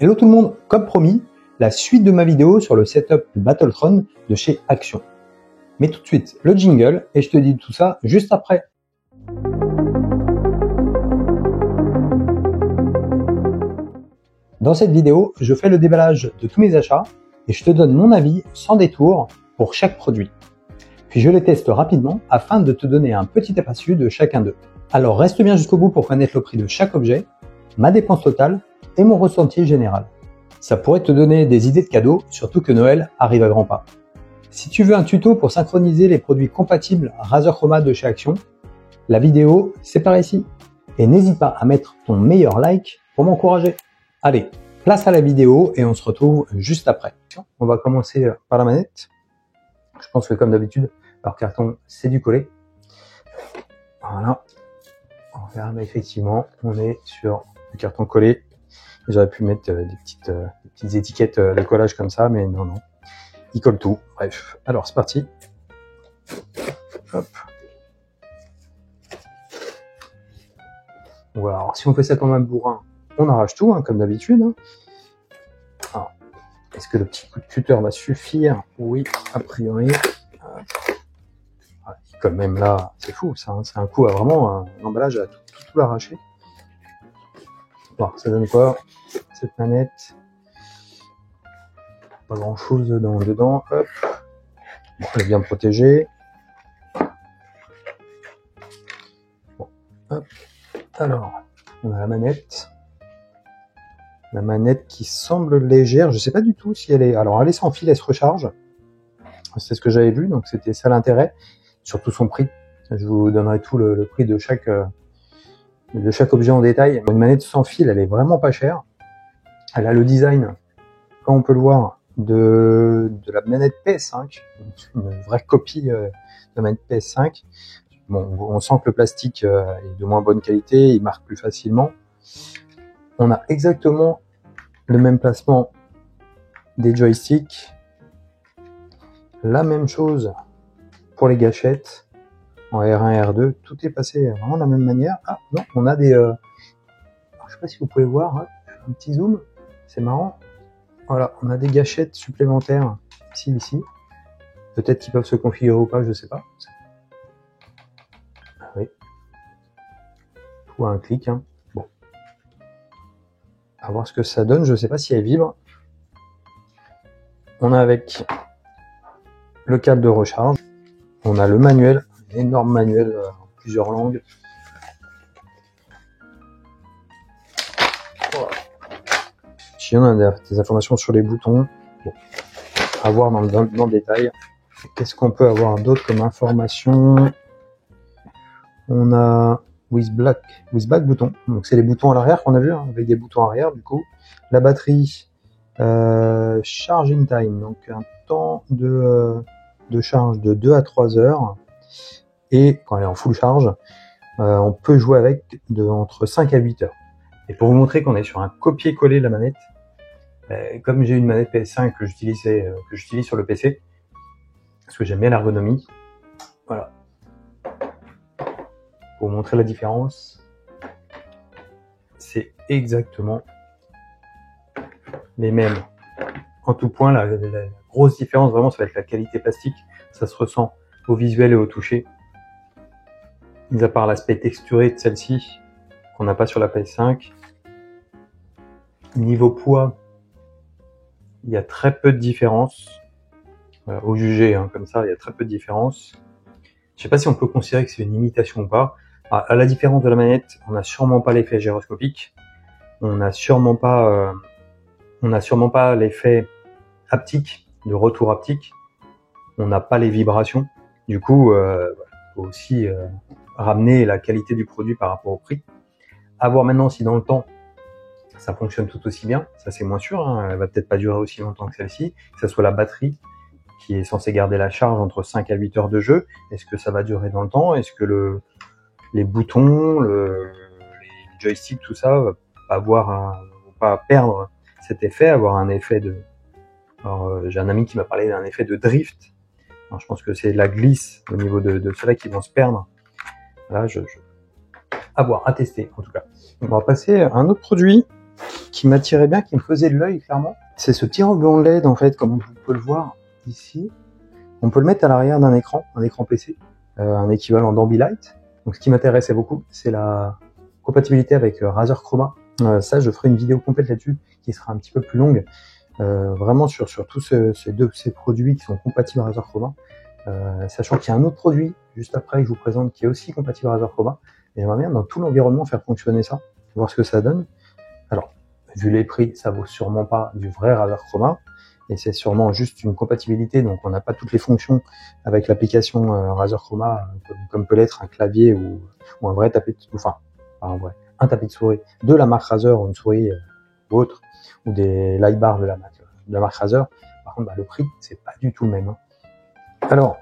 Hello tout le monde, comme promis, la suite de ma vidéo sur le setup de Battletron de chez Action. Mais tout de suite, le jingle, et je te dis tout ça juste après. Dans cette vidéo, je fais le déballage de tous mes achats et je te donne mon avis sans détour pour chaque produit. Puis je les teste rapidement afin de te donner un petit aperçu de chacun d'eux. Alors reste bien jusqu'au bout pour connaître le prix de chaque objet, ma dépense totale et mon ressenti général. Ça pourrait te donner des idées de cadeaux, surtout que Noël arrive à grands pas. Si tu veux un tuto pour synchroniser les produits compatibles Razer Chroma de chez Action, la vidéo c'est par ici. Et n'hésite pas à mettre ton meilleur like pour m'encourager. Allez, place à la vidéo et on se retrouve juste après. On va commencer par la manette. Je pense que comme d'habitude, leur carton c'est du collé. Voilà. On regarde, effectivement, on est sur du carton collé. J'aurais pu mettre des petites étiquettes de collage comme ça, mais non. Il colle tout. Bref. Alors, c'est parti. Hop. Voilà. Alors, si on fait ça comme un bourrin, on arrache tout, hein, comme d'habitude. Alors, est-ce que le petit coup de cutter va suffire? Oui, a priori. Ah, il colle même là. C'est fou, ça. Hein. C'est un coup à vraiment un emballage à tout l'arracher. Bon, ça donne quoi cette manette? Pas grand chose dedans. Hop. Bon, elle est bien protégée. Bon, hop. Alors, on a la manette. La manette qui semble légère. Je sais pas du tout si elle est. Alors, elle est sans fil, elle se recharge. C'est ce que j'avais vu, donc c'était ça l'intérêt. Surtout son prix. Je vous donnerai tout le prix de chaque objet en détail. Une manette sans fil, elle est vraiment pas chère. Elle a le design, comme on peut le voir, de la manette PS5, une vraie copie de la manette PS5. Bon, on sent que le plastique est de moins bonne qualité, il marque plus facilement. On a exactement le même placement des joysticks, la même chose pour les gâchettes. En R1 et R2, tout est passé vraiment de la même manière. Ah non, on a des... je sais pas si vous pouvez voir, hein, un petit zoom, c'est marrant. Voilà, on a des gâchettes supplémentaires ici. Peut-être qu'ils peuvent se configurer ou pas, je sais pas. Ah oui. Tout à un clic. Hein. Bon. À voir ce que ça donne, je sais pas si elle vibre. On a avec le câble de recharge. On a le manuel. Énorme manuel en plusieurs langues. Voilà. Ici, on a des informations sur les boutons. Bon. À voir dans le détail. Qu'est-ce qu'on peut avoir d'autre comme information? On a with back bouton. Donc c'est les boutons à l'arrière qu'on a vu, hein, avec des boutons arrière du coup. La batterie, charging time, donc un temps de charge de 2 à 3 heures. Et quand elle est en full charge, on peut jouer avec entre 5 à 8 heures. Et pour vous montrer qu'on est sur un copier-coller de la manette, comme j'ai une manette PS5 que j'utilise sur le PC, parce que j'aime bien l'ergonomie, voilà. Pour vous montrer la différence, c'est exactement les mêmes. En tout point, la grosse différence vraiment, ça va être la qualité plastique. Ça se ressent au visuel et au toucher. Mis à part l'aspect texturé de celle-ci, qu'on n'a pas sur la PS5. Niveau poids, il y a très peu de différence. Au jugé, hein, comme ça, il y a très peu de différence. Je sais pas si on peut considérer que c'est une imitation ou pas. À la différence de la manette, on n'a sûrement pas l'effet gyroscopique. On n'a sûrement pas l'effet haptique, de retour haptique. On n'a pas les vibrations. Du coup, faut aussi ramener la qualité du produit par rapport au prix. À voir maintenant si dans le temps, ça fonctionne tout aussi bien. Ça, c'est moins sûr. Hein. Elle va peut-être pas durer aussi longtemps que celle-ci. Que ce soit la batterie qui est censée garder la charge entre 5 à 8 heures de jeu. Est-ce que ça va durer dans le temps? Est-ce que les boutons, les joysticks, tout ça, va pas perdre cet effet, avoir un effet de... Alors, j'ai un ami qui m'a parlé d'un effet de drift. Alors, je pense que c'est la glisse au niveau de ceux-là qui vont se perdre. Là, à voir, à tester en tout cas. On va passer à un autre produit qui m'attirait bien, qui me faisait de l'œil clairement, c'est ce petit ruban LED en fait, comme on peut le voir ici. On peut le mettre à l'arrière d'un écran, un écran PC, un équivalent d'Ambilight. Donc ce qui m'intéressait beaucoup, c'est la compatibilité avec Razer Chroma. Ça, je ferai une vidéo complète là-dessus, qui sera un petit peu plus longue, vraiment sur tous ces produits qui sont compatibles à Razer Chroma. Sachant qu'il y a un autre produit juste après que je vous présente qui est aussi compatible à Razer Chroma. Et j'aimerais bien dans tout l'environnement faire fonctionner ça, voir ce que ça donne. Alors, vu les prix, ça vaut sûrement pas du vrai Razer Chroma, et c'est sûrement juste une compatibilité, donc on n'a pas toutes les fonctions avec l'application Razer Chroma, comme peut l'être un clavier ou un vrai tapis de, enfin, pas un vrai, un tapis de souris de la marque Razer ou une souris ou autre, ou des light bars de la marque Razer. Par contre, le prix, c'est pas du tout le même. Alors,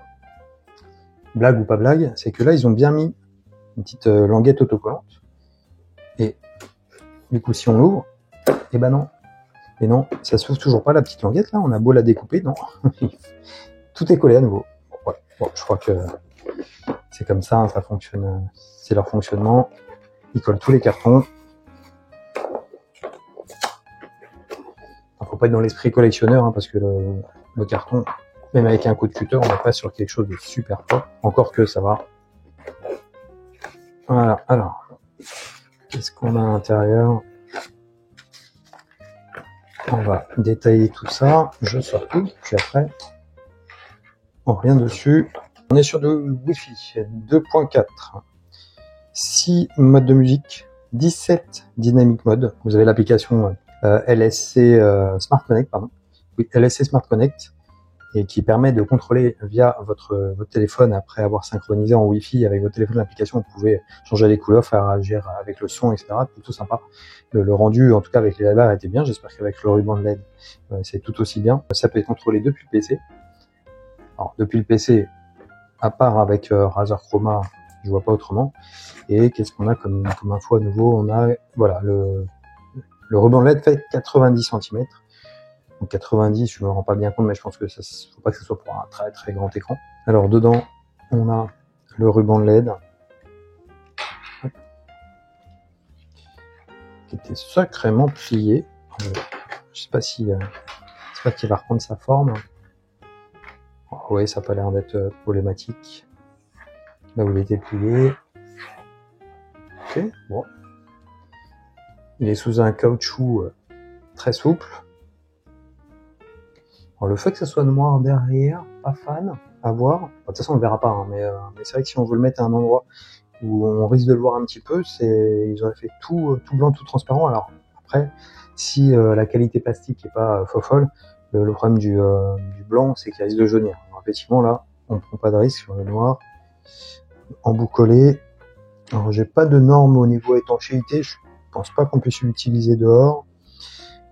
blague ou pas blague, c'est que là, ils ont bien mis une petite languette autocollante, et du coup, si on l'ouvre, et non. Et non, ça s'ouvre toujours pas la petite languette là, on a beau la découper, non. Tout est collé à nouveau. Voilà. Bon, je crois que c'est comme ça, hein, ça fonctionne, c'est leur fonctionnement. Ils collent tous les cartons. Faut pas être dans l'esprit collectionneur, hein, parce que le carton, même avec un coup de cutter, on n'est pas sur quelque chose de super propre. Encore que ça va. Voilà, alors, qu'est-ce qu'on a à l'intérieur ? On va détailler tout ça, je sors tout, puis après, on revient dessus. On est sur de Wi-Fi 2.4, 6 modes de musique, 17 dynamic modes. Vous avez l'application LSC Smart Connect, Oui, LSC Smart Connect, et qui permet de contrôler via votre téléphone, après avoir synchronisé en Wi-Fi avec votre téléphone l'application, vous pouvez changer les couleurs, faire réagir avec le son, etc. Plutôt sympa. Le rendu, en tout cas avec les LEDs, était bien. J'espère qu'avec le ruban de LED, c'est tout aussi bien. Ça peut être contrôlé depuis le PC. Alors, depuis le PC, à part avec Razer Chroma, je vois pas autrement. Et qu'est-ce qu'on a comme info à nouveau ? On a, voilà, le ruban de LED fait 90 cm. Donc 90, je me rends pas bien compte, mais je pense que ça, faut pas que ce soit pour un très très grand écran. Alors dedans, on a le ruban LED qui était sacrément plié. Je sais pas si, j'espère qu'il va reprendre sa forme. Oh, oui, ça a pas l'air d'être problématique. Là où il était plié. Ok, bon. Il est sous un caoutchouc très souple. Alors, le fait que ça soit noir derrière, pas fan, à voir. De toute façon, on le verra pas, hein, mais c'est vrai que si on veut le mettre à un endroit où on risque de le voir un petit peu, ils auraient fait tout blanc, tout transparent. Alors après, si la qualité plastique est pas folle, le problème du blanc, c'est qu'il risque de jaunir. Alors, effectivement, là, on prend pas de risque sur le noir. Embout collé. Alors, j'ai pas de normes au niveau étanchéité. Je pense pas qu'on puisse l'utiliser dehors.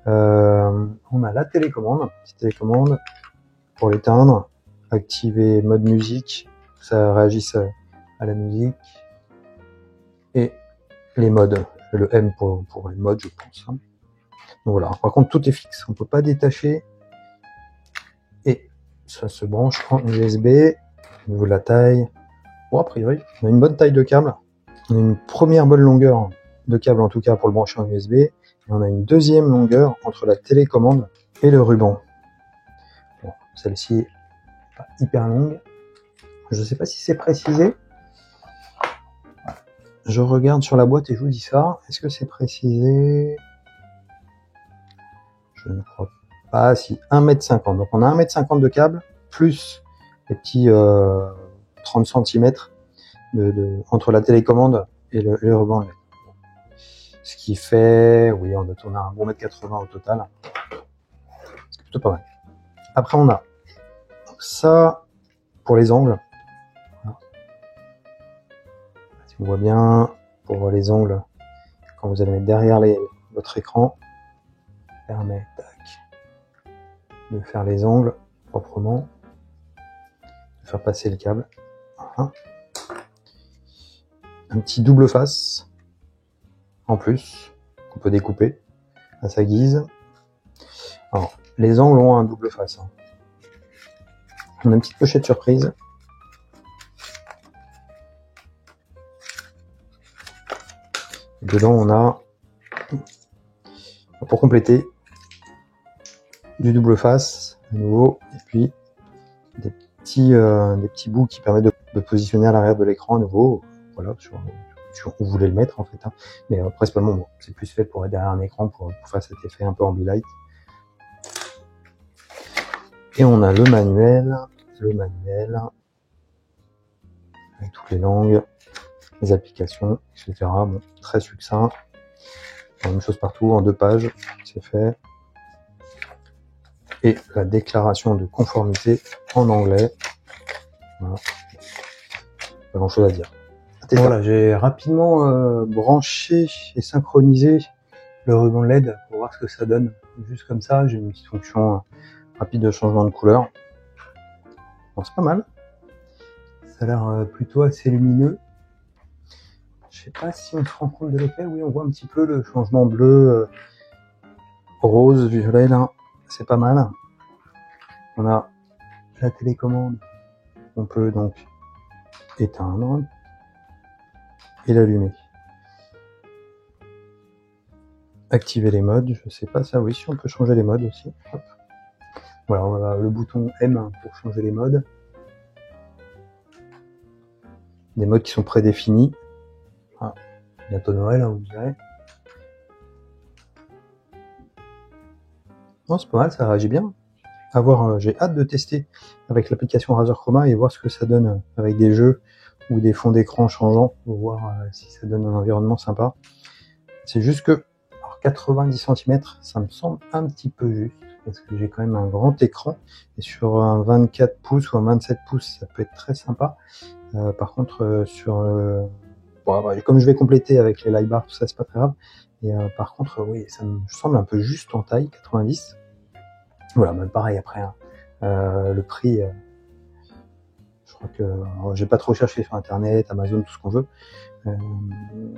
On a la télécommande, petite télécommande pour l'éteindre, activer mode musique, ça réagisse à la musique, et les modes, le M pour les modes, je pense. Donc voilà, par contre tout est fixe, on peut pas détacher, et ça se branche en USB. Au niveau de la taille, bon, a priori, on a une bonne taille de câble, on a une première bonne longueur de câble en tout cas pour le brancher en USB. Et on a une deuxième longueur entre la télécommande et le ruban. Bon, celle-ci est pas hyper longue. Je ne sais pas si c'est précisé. Je regarde sur la boîte et je vous dis ça. Est-ce que c'est précisé ? Je ne crois pas. Si, 1,50 m. Donc on a 1,50 m de câble, plus les petits 30 cm entre la télécommande et le ruban LED. Ce qui fait, oui, on a un bon 1,80 m au total. C'est plutôt pas mal. Après, on a ça pour les angles. Voilà. Si on voit bien, pour les angles, quand vous allez mettre derrière votre écran, permet de faire les angles proprement, de faire passer le câble. Voilà. Un petit double face en plus, qu'on peut découper à sa guise. Alors, les angles ont un double face. On a une petite pochette surprise. Dedans, on a Pour compléter, du double face à nouveau, et puis des petits bouts qui permettent de positionner à l'arrière de l'écran à nouveau, voilà, sur où vous voulez le mettre en fait, hein. Mais principalement, bon, c'est plus fait pour être derrière un écran pour faire cet effet un peu ambilight. Et on a le manuel avec toutes les langues, les applications, etc. Bon, très succinct. La même chose partout, en 2 pages, c'est fait. Et la déclaration de conformité en anglais. Voilà. Pas grand chose à dire. Voilà, j'ai rapidement branché et synchronisé le ruban LED pour voir ce que ça donne. Juste comme ça, j'ai une petite fonction rapide de changement de couleur. Bon, c'est pas mal. Ça a l'air plutôt assez lumineux. Je sais pas si on se rend compte de l'effet. Oui, on voit un petit peu le changement bleu, rose, violet là. C'est pas mal. On a la télécommande. On peut donc éteindre et l'allumer. Activer les modes, je sais pas ça, oui, si on peut changer les modes aussi. Hop. Voilà, on a le bouton M pour changer les modes. Des modes qui sont prédéfinis. Ah, bientôt Noël, hein, vous direz. Non, c'est pas mal, ça réagit bien. J'ai hâte de tester avec l'application Razer Chroma et voir ce que ça donne avec des jeux ou des fonds d'écran changeants pour voir si ça donne un environnement sympa. C'est juste que 90 cm, ça me semble un petit peu juste parce que j'ai quand même un grand écran et sur un 24 pouces ou un 27 pouces, ça peut être très sympa. Par contre, comme je vais compléter avec les light bars, tout ça, c'est pas très grave. Et par contre, oui, ça me semble un peu juste en taille, 90. Voilà, même pareil après, hein. Le prix, je crois que j'ai pas trop cherché sur internet, Amazon, tout ce qu'on veut,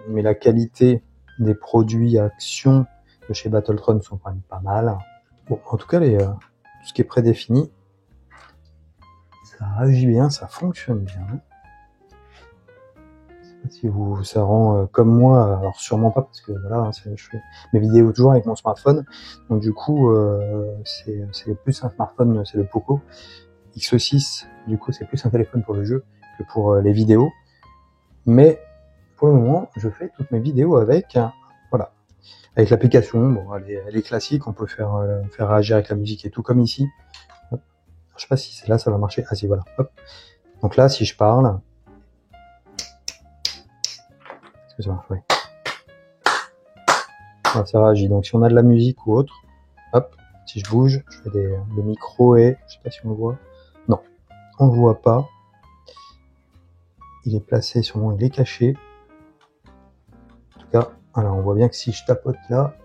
mais la qualité des produits Action de chez Battletron sont quand même pas mal. Bon, en tout cas, tout ce qui est prédéfini, ça agit bien, ça fonctionne bien. Je sais pas si ça rend comme moi, alors sûrement pas parce que voilà, je fais mes vidéos toujours avec mon smartphone, donc du coup c'est plus un smartphone, c'est le Poco X6, du coup c'est plus un téléphone pour le jeu que pour les vidéos, mais pour le moment je fais toutes mes vidéos avec, voilà, avec l'application. Bon, elle est classique, on peut faire réagir avec la musique et tout comme ici. Hop. Je sais pas si c'est là ça va marcher, ah si, voilà, hop. Donc là si je parle, ça marche, ouais. Ah, ça réagit. Donc si on a de la musique ou autre, hop, si je bouge, je fais le micro et je sais pas si on le voit. Non, on le voit pas. Il est placé, sûrement il est caché. En tout cas, alors on voit bien que si je tapote là,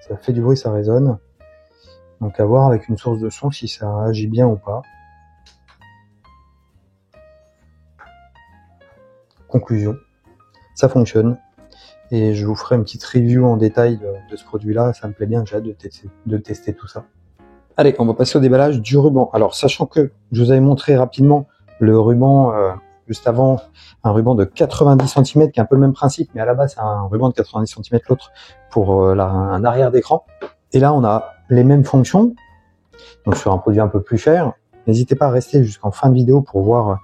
ça fait du bruit, ça résonne. Donc à voir avec une source de son si ça réagit bien ou pas. Conclusion, ça fonctionne. Et je vous ferai une petite review en détail de ce produit-là, ça me plaît bien, j'ai hâte de tester tout ça. Allez, on va passer au déballage du ruban. Alors, sachant que je vous avais montré rapidement le ruban juste avant, un ruban de 90 cm, qui est un peu le même principe, mais à la base, c'est un ruban de 90 cm, l'autre pour un arrière d'écran. Et là, on a les mêmes fonctions, donc sur un produit un peu plus cher. N'hésitez pas à rester jusqu'en fin de vidéo pour voir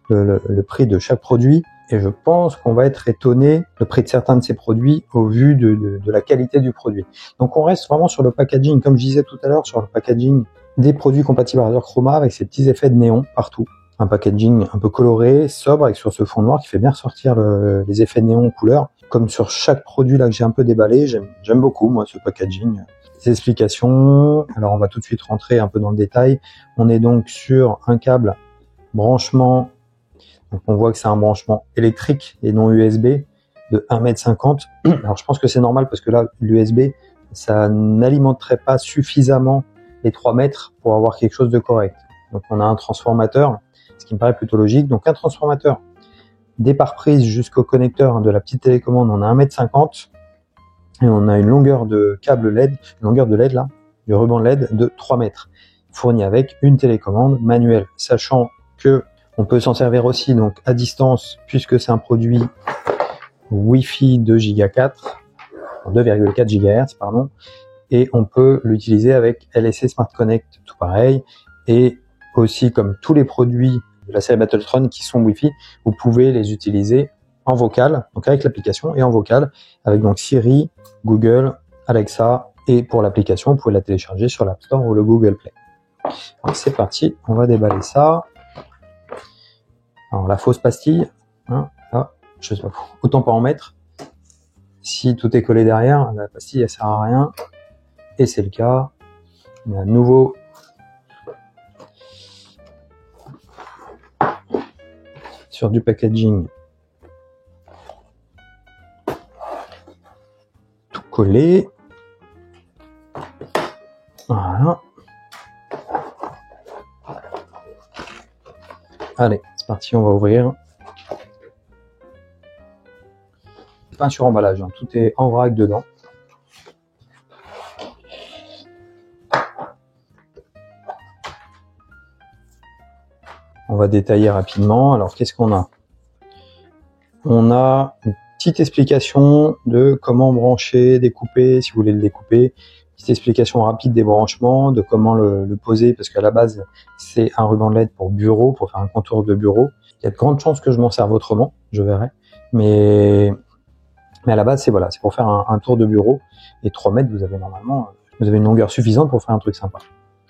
le prix de chaque produit. Et je pense qu'on va être étonné le prix de certains de ces produits au vu de la qualité du produit. Donc on reste vraiment sur le packaging, comme je disais tout à l'heure, sur le packaging des produits compatibles Razer Chroma avec ces petits effets de néon partout. Un packaging un peu coloré, sobre, avec sur ce fond noir qui fait bien ressortir les effets de néon en couleur. Comme sur chaque produit là que j'ai un peu déballé, j'aime beaucoup moi ce packaging. Les explications, alors on va tout de suite rentrer un peu dans le détail. On est donc sur un câble branchement. Donc on voit que c'est un branchement électrique et non USB de 1,50 m. Alors je pense que c'est normal parce que là, l'USB, ça n'alimenterait pas suffisamment les 3 mètres pour avoir quelque chose de correct. Donc on a un transformateur, ce qui me paraît plutôt logique. Donc un transformateur des pare-prises jusqu'au connecteur de la petite télécommande, on a 1,50 m. Et on a une longueur de câble LED, une longueur de LED là, du ruban LED de 3 mètres, fourni avec une télécommande manuelle, sachant que on peut s'en servir aussi donc à distance puisque c'est un produit Wi-Fi 2 Go 4. 2,4 GHz, pardon, et on peut l'utiliser avec LSC Smart Connect, tout pareil, et aussi comme tous les produits de la série Battletron qui sont Wi-Fi, vous pouvez les utiliser en vocal, donc avec l'application, et en vocal, avec donc Siri, Google, Alexa, et pour l'application, vous pouvez la télécharger sur l'App Store ou le Google Play. Alors c'est parti, on va déballer ça. Alors la fausse pastille, hein, là, je sais pas, autant pas en mettre. Si tout est collé derrière, la pastille elle sert à rien. Et c'est le cas. On a à nouveau sur du packaging tout collé. Voilà. Allez, c'est parti, on va ouvrir. Pas sur emballage, hein, tout est en vrac dedans. On va détailler rapidement. Alors, qu'est-ce qu'on a? On a une petite explication de comment brancher, découper, si vous voulez le découper. Petite explication rapide des branchements, de comment le poser, parce qu'à la base, c'est un ruban LED pour bureau, pour faire un contour de bureau. Il y a de grandes chances que je m'en serve autrement, je verrai. Mais à la base, c'est voilà, c'est pour faire un tour de bureau. Et 3 mètres, vous avez normalement, vous avez une longueur suffisante pour faire un truc sympa.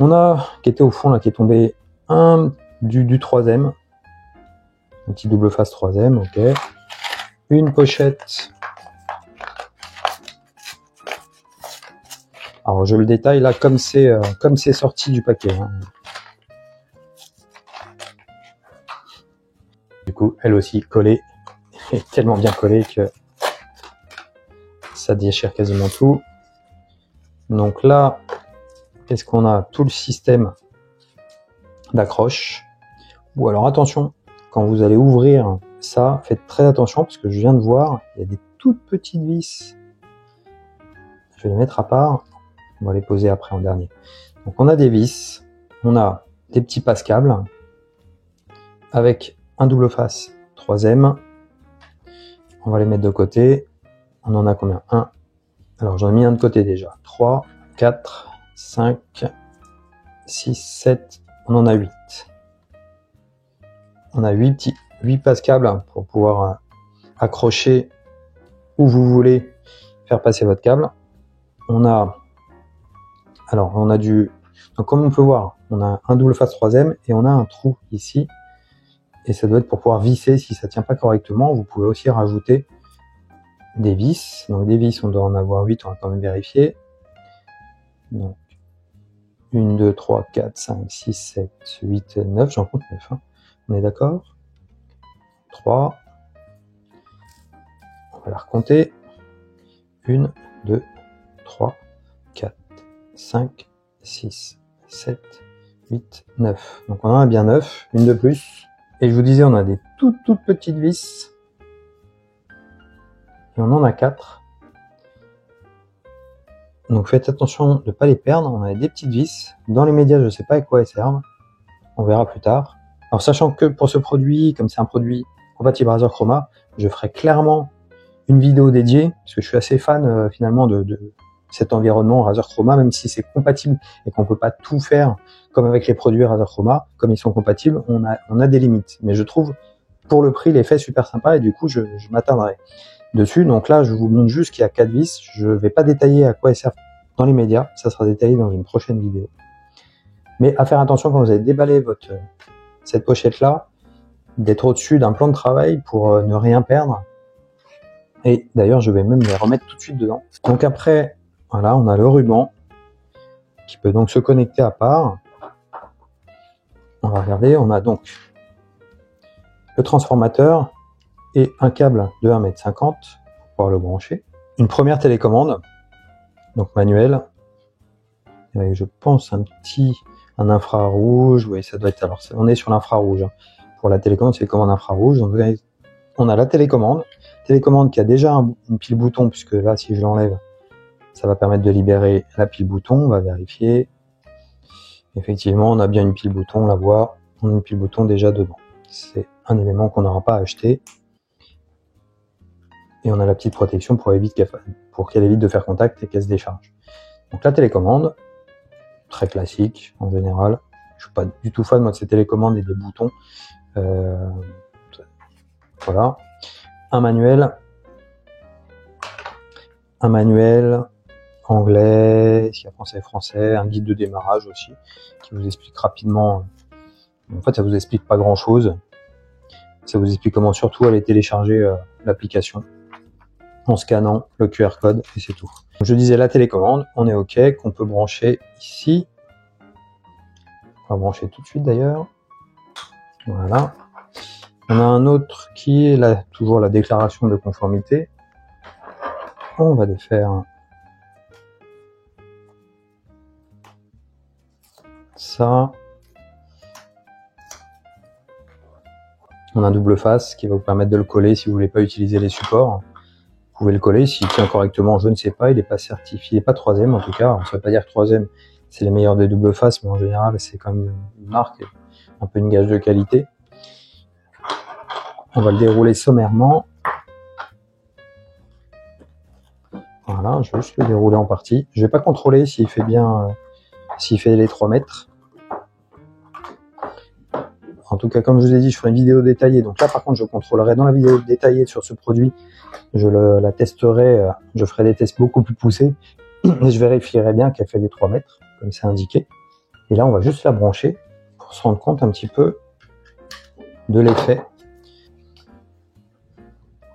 On a, qui était au fond, là, qui est tombé du 3ème. Un petit double face 3ème, ok. Une pochette. Alors je le détaille là comme c'est sorti du paquet. Hein. Du coup, elle aussi collée, et tellement bien collée que ça déchire quasiment tout. Donc là, qu'est-ce qu'on a? Tout le système d'accroche. Ou alors attention, quand vous allez ouvrir ça, faites très attention parce que je viens de voir, il y a des toutes petites vis. Je vais les mettre à part. On va les poser après en dernier. Donc on a des vis, on a des petits passe-câbles avec un double face 3ème. On va les mettre de côté. On en a combien? 1. Alors j'en ai mis un de côté déjà. 3, 4, 5, 6, 7. On en a 8. On a 8 passe-câbles pour pouvoir accrocher où vous voulez faire passer votre câble. On a donc comme on peut voir, on a un double face 3ème et on a un trou ici. Et ça doit être pour pouvoir visser si ça tient pas correctement. Vous pouvez aussi rajouter des vis. Donc des vis, on doit en avoir 8, on va quand même vérifier. Donc 1, 2, 3, 4, 5, 6, 7, 8, 9, j'en compte 9. Hein. On est d'accord? 3. On va la recompter. 1, 2, 3, 4, 5, 6, 7, 8, 9. Donc on en a bien 9, une de plus. Et je vous disais, on a des toutes petites vis. Et on en a 4. Donc faites attention de ne pas les perdre. On a des petites vis. Dans les médias, je ne sais pas à quoi elles servent. On verra plus tard. Alors sachant que pour ce produit, comme c'est un produit compatible Razer Chroma, je ferai clairement une vidéo dédiée, parce que je suis assez fan finalement de cet environnement Razer Chroma, même si c'est compatible et qu'on peut pas tout faire comme avec les produits Razer Chroma, comme ils sont compatibles, on a des limites. Mais je trouve pour le prix l'effet super sympa et du coup je m'atteindrai dessus. Donc là je vous montre juste qu'il y a 4 vis. Je vais pas détailler à quoi elles servent dans les médias, ça sera détaillé dans une prochaine vidéo. Mais à faire attention quand vous allez déballer cette pochette là, d'être au-dessus d'un plan de travail pour ne rien perdre. Et d'ailleurs je vais même les remettre tout de suite dedans. Donc après, voilà, on a le ruban qui peut donc se connecter à part. On va regarder, on a donc le transformateur et un câble de 1,50 m pour pouvoir le brancher. Une première télécommande, donc manuelle, avec je pense un infrarouge, oui ça doit être, alors on est sur l'infrarouge. Hein. Pour la télécommande, c'est les commandes infrarouges. Donc on a la télécommande qui a déjà une pile bouton, puisque là si je l'enlève, ça va permettre de libérer la pile bouton. On va vérifier. Effectivement, on a bien une pile bouton, on la voit. On a une pile bouton déjà dedans. C'est un élément qu'on n'aura pas à acheter. Et on a la petite protection pour qu'elle évite de faire contact et qu'elle se décharge. Donc la télécommande, très classique en général. Je suis pas du tout fan moi de ces télécommandes et des boutons. Voilà. Un manuel anglais, s'il y a français, un guide de démarrage aussi, qui vous explique rapidement. En fait, ça vous explique pas grand chose. Ça vous explique comment surtout aller télécharger l'application en scannant le QR code et c'est tout. Je disais la télécommande, on est OK, qu'on peut brancher ici. On va brancher tout de suite d'ailleurs. Voilà. On a un autre qui est là, toujours la déclaration de conformité. On va défaire ça. On a un double face qui va vous permettre de le coller si vous voulez pas utiliser les supports. Vous pouvez le coller s'il tient correctement, je ne sais pas, il n'est pas certifié, pas 3ème en tout cas. Ça ne veut pas dire que 3ème c'est les meilleurs des double faces, mais en général c'est quand même une marque, un peu une gage de qualité. On va le dérouler sommairement. Voilà, je vais juste le dérouler en partie. Je vais pas contrôler s'il fait bien, s'il fait les 3 mètres. En tout cas, comme je vous ai dit, je ferai une vidéo détaillée. Donc là, par contre, je contrôlerai dans la vidéo détaillée sur ce produit. Je la testerai, je ferai des tests beaucoup plus poussés. Et je vérifierai bien qu'elle fait les 3 mètres, comme c'est indiqué. Et là, on va juste la brancher pour se rendre compte un petit peu de l'effet.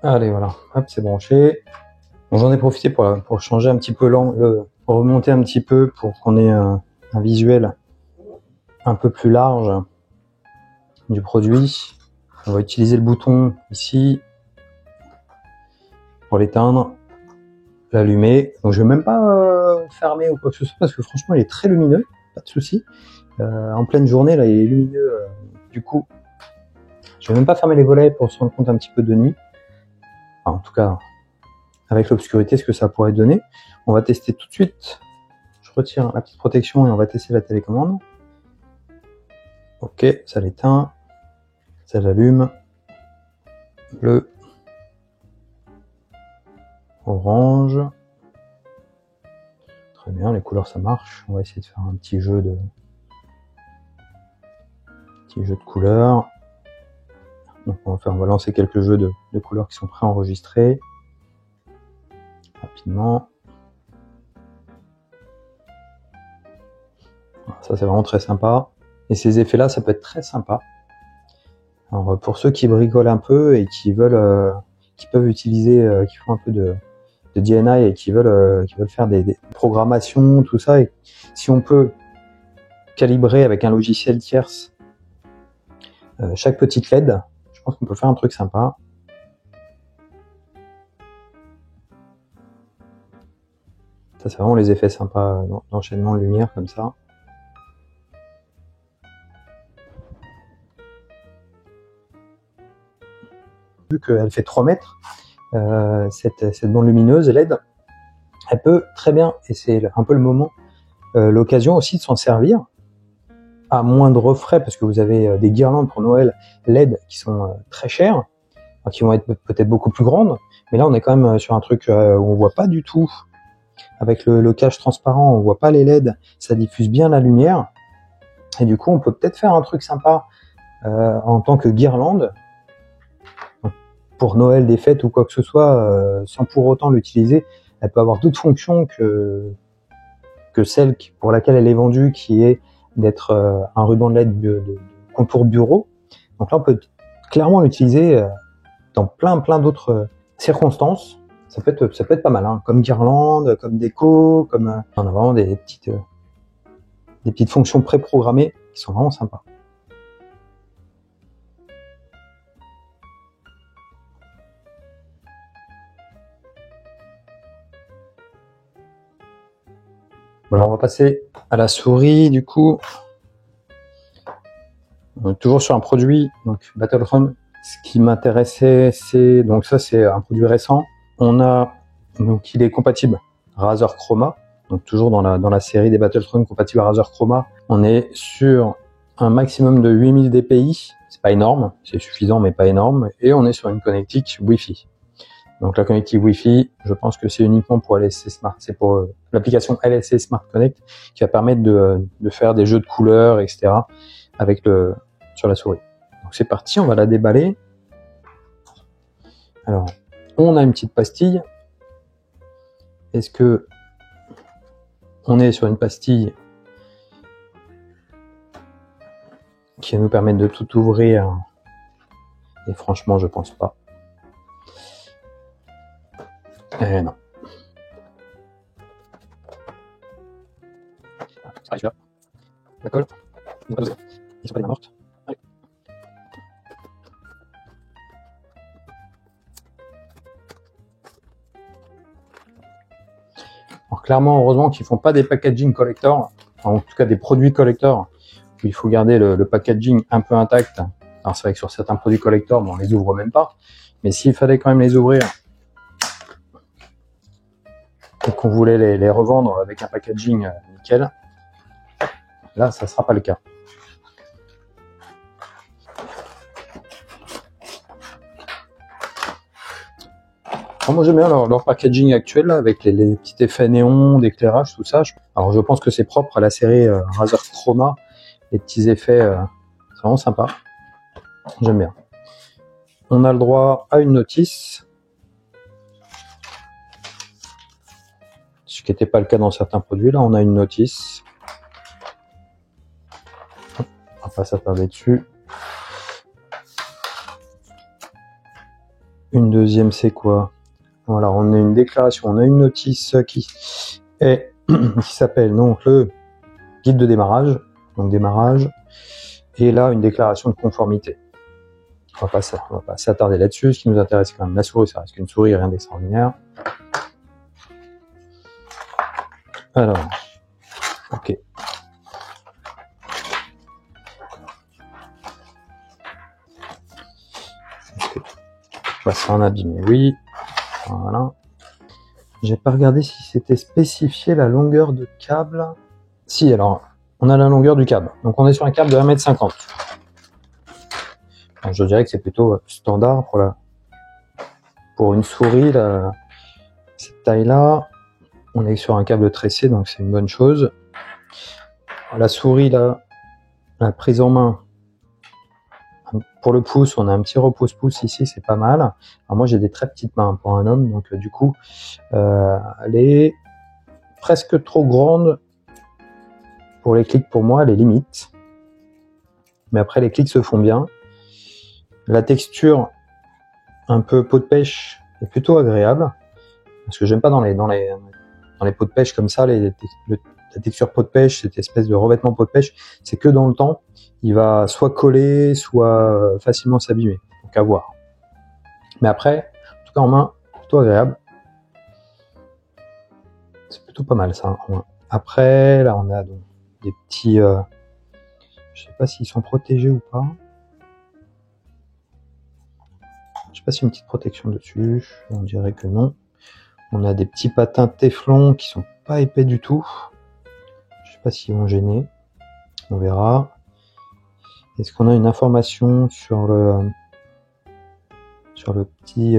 Allez, voilà. Hop, c'est branché. Bon, j'en ai profité pour changer un petit peu l'angle, pour remonter un petit peu pour qu'on ait un visuel un peu plus large du produit. On va utiliser le bouton ici pour l'éteindre, l'allumer. Donc je vais même pas fermer ou quoi que ce soit parce que franchement il est très lumineux, pas de souci. En pleine journée là il est lumineux, du coup je vais même pas fermer les volets pour se rendre compte un petit peu de nuit. Enfin, en tout cas avec l'obscurité ce que ça pourrait donner. On va tester tout de suite. Je retire la petite protection et on va tester la télécommande. Ok, ça l'éteint. Ça l'allume. Bleu. Orange. Très bien, les couleurs ça marche. On va essayer de faire un petit jeu de couleurs. Donc on va lancer quelques jeux de couleurs qui sont préenregistrés. Rapidement. Ça c'est vraiment très sympa. Et ces effets là ça peut être très sympa. Alors pour ceux qui bricolent un peu et qui veulent, qui peuvent utiliser, qui font un peu de DNI et qui veulent faire des programmations, tout ça, et si on peut calibrer avec un logiciel tierce chaque petite LED, je pense qu'on peut faire un truc sympa. Ça c'est vraiment les effets sympas d'enchaînement de lumière comme ça. Vu qu'elle fait 3 mètres, cette bande lumineuse LED, elle peut très bien, et c'est un peu le moment, l'occasion aussi de s'en servir à moindre frais, parce que vous avez des guirlandes pour Noël LED qui sont très chères, qui vont être peut-être beaucoup plus grandes, mais là on est quand même sur un truc où on voit pas du tout, avec le cache transparent, on voit pas les LED, ça diffuse bien la lumière, et du coup on peut peut-être faire un truc sympa en tant que guirlande, pour Noël, des fêtes ou quoi que ce soit, sans pour autant l'utiliser. Elle peut avoir d'autres fonctions que celle pour laquelle elle est vendue, qui est d'être un ruban de LED de contour bureau. Donc là, on peut clairement l'utiliser dans plein d'autres circonstances. Ça peut être pas mal, hein, comme guirlande, comme déco, comme on a vraiment des petites fonctions préprogrammées qui sont vraiment sympas. Voilà, on va passer à la souris du coup. On est toujours sur un produit, donc Battlefront. Ce qui m'intéressait, c'est donc ça c'est un produit récent. On a donc il est compatible Razer Chroma, donc toujours dans la série des Battlefront compatibles à Razer Chroma. On est sur un maximum de 8000 dpi, c'est pas énorme, c'est suffisant mais pas énorme, et on est sur une connectique Wi-Fi. Donc la connectique Wi-Fi, je pense que c'est uniquement pour LSC Smart, c'est pour l'application LSC Smart Connect qui va permettre de faire des jeux de couleurs, etc. avec sur la souris. Donc c'est parti, on va la déballer. Alors, on a une petite pastille. Est-ce que on est sur une pastille qui va nous permettre de tout ouvrir? Et franchement, je pense pas. Non. La colle. Ils sont pas des mains mortes. Allez. Alors clairement, heureusement qu'ils font pas des packaging collector, enfin, en tout cas des produits collector, où il faut garder le packaging un peu intact. Alors c'est vrai que sur certains produits collector, bon, on les ouvre même pas, mais s'il fallait quand même les ouvrir et qu'on voulait les revendre avec un packaging nickel, là ça sera pas le cas. Alors moi j'aime bien leur packaging actuel là, avec les petits effets néons, d'éclairage, tout ça. Alors je pense que c'est propre à la série Razer Chroma, les petits effets, c'est vraiment sympa. J'aime bien. On a le droit à une notice, ce qui n'était pas le cas dans certains produits. Là on a une notice. On va pas s'attarder dessus. Une deuxième, c'est quoi? Voilà, on a une déclaration, on a une notice qui s'appelle donc le guide de démarrage, donc démarrage, et là une déclaration de conformité. On va pas s'attarder là-dessus. Ce qui nous intéresse, c'est quand même la souris, ça reste qu'une souris, rien d'extraordinaire. Alors, ok. Passer en abîmé, oui. Voilà. J'ai pas regardé si c'était spécifié la longueur de câble. Si, alors, on a la longueur du câble. Donc on est sur un câble de 1,50 m. Je dirais que c'est plutôt standard pour une souris, cette taille-là. On est sur un câble tressé, donc c'est une bonne chose. La souris, là, la prise en main, pour le pouce, on a un petit repose-pouce ici, c'est pas mal. Alors moi, j'ai des très petites mains pour un homme, donc du coup, elle est presque trop grande pour les clics. Pour moi, elle est limite. Mais après, les clics se font bien. La texture, un peu peau de pêche, est plutôt agréable. Parce que j'aime pas dans les pots de pêche comme ça, la texture peau de pêche, cette espèce de revêtement peau de pêche, c'est que dans le temps, il va soit coller, soit facilement s'abîmer. Donc à voir. Mais après, en tout cas en main, plutôt agréable. C'est plutôt pas mal ça. Après, là on a donc des petits... je sais pas s'ils sont protégés ou pas. Je sais pas s'il y a une petite protection dessus. On dirait que non. On a des petits patins téflon qui sont pas épais du tout. Je sais pas s'ils vont gêner. On verra. Est-ce qu'on a une information sur le petit,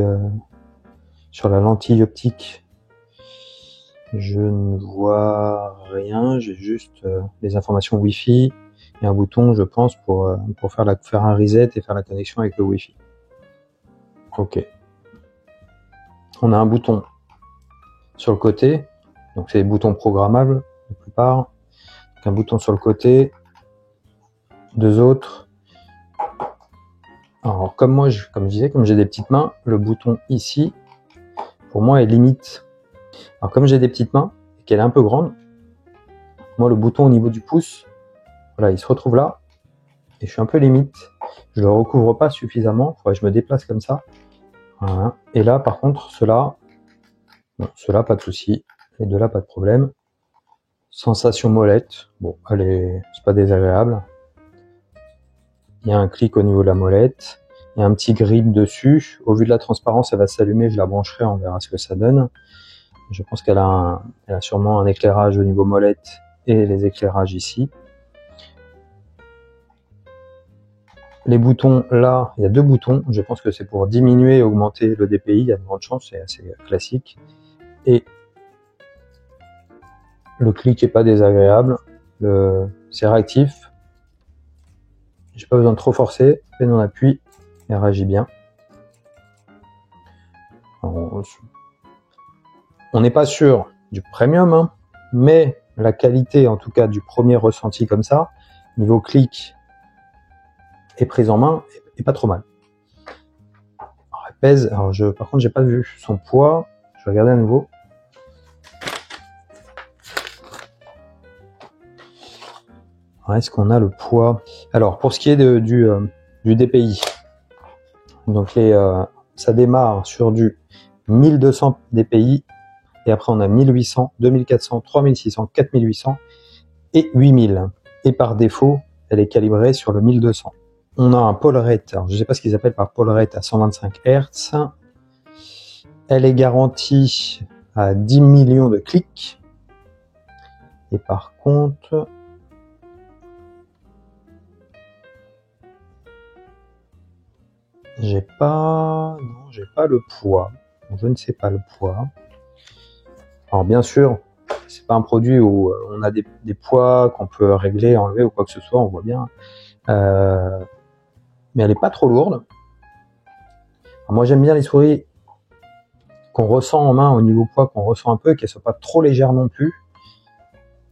sur la lentille optique? Je ne vois rien. J'ai juste les informations Wi-Fi et un bouton, je pense, pour faire un reset et faire la connexion avec le Wi-Fi. Ok. On a un bouton sur le côté, donc c'est des boutons programmables la plupart. Donc un bouton sur le côté, deux autres. Alors comme je disais, comme j'ai des petites mains, le bouton ici, pour moi est limite. Alors comme j'ai des petites mains et qu'elle est un peu grande, moi le bouton au niveau du pouce, voilà, il se retrouve là et je suis un peu limite. Je le recouvre pas suffisamment, il faudrait que je me déplace comme ça. Voilà. Et là par contre, ceux-là, pas de souci. Les deux là, pas de problème. Sensation molette. Bon, c'est pas désagréable. Il y a un clic au niveau de la molette. Il y a un petit grip dessus. Au vu de la transparence, elle va s'allumer. Je la brancherai, on verra ce que ça donne. Je pense qu'elle a sûrement un éclairage au niveau molette et les éclairages ici. Les boutons, là, il y a 2 boutons. Je pense que c'est pour diminuer et augmenter le DPI. Il y a de grandes chances, c'est assez classique. Et le clic est pas désagréable. C'est réactif. J'ai pas besoin de trop forcer. Peine on appuie, il réagit bien. On n'est pas sûr du premium, hein, mais la qualité, en tout cas, du premier ressenti comme ça, niveau clic et prise en main, est pas trop mal. Alors, elle pèse. Alors par contre, j'ai pas vu son poids. Je vais regarder à nouveau. Est-ce qu'on a le poids? Alors, pour ce qui est du DPI, donc ça démarre sur du 1200 DPI, et après on a 1800, 2400, 3600, 4800 et 8000. Et par défaut, elle est calibrée sur le 1200. On a un pole rate, alors je ne sais pas ce qu'ils appellent par pole rate, à 125 Hz. Elle est garantie à 10 millions de clics. Et par contre, j'ai pas le poids. Je ne sais pas le poids. Alors bien sûr, c'est pas un produit où on a des poids qu'on peut régler, enlever ou quoi que ce soit, on voit bien. Mais elle est pas trop lourde. Alors moi j'aime bien les souris qu'on ressent en main au niveau poids, qu'on ressent un peu, qu'elles soient pas trop légères non plus.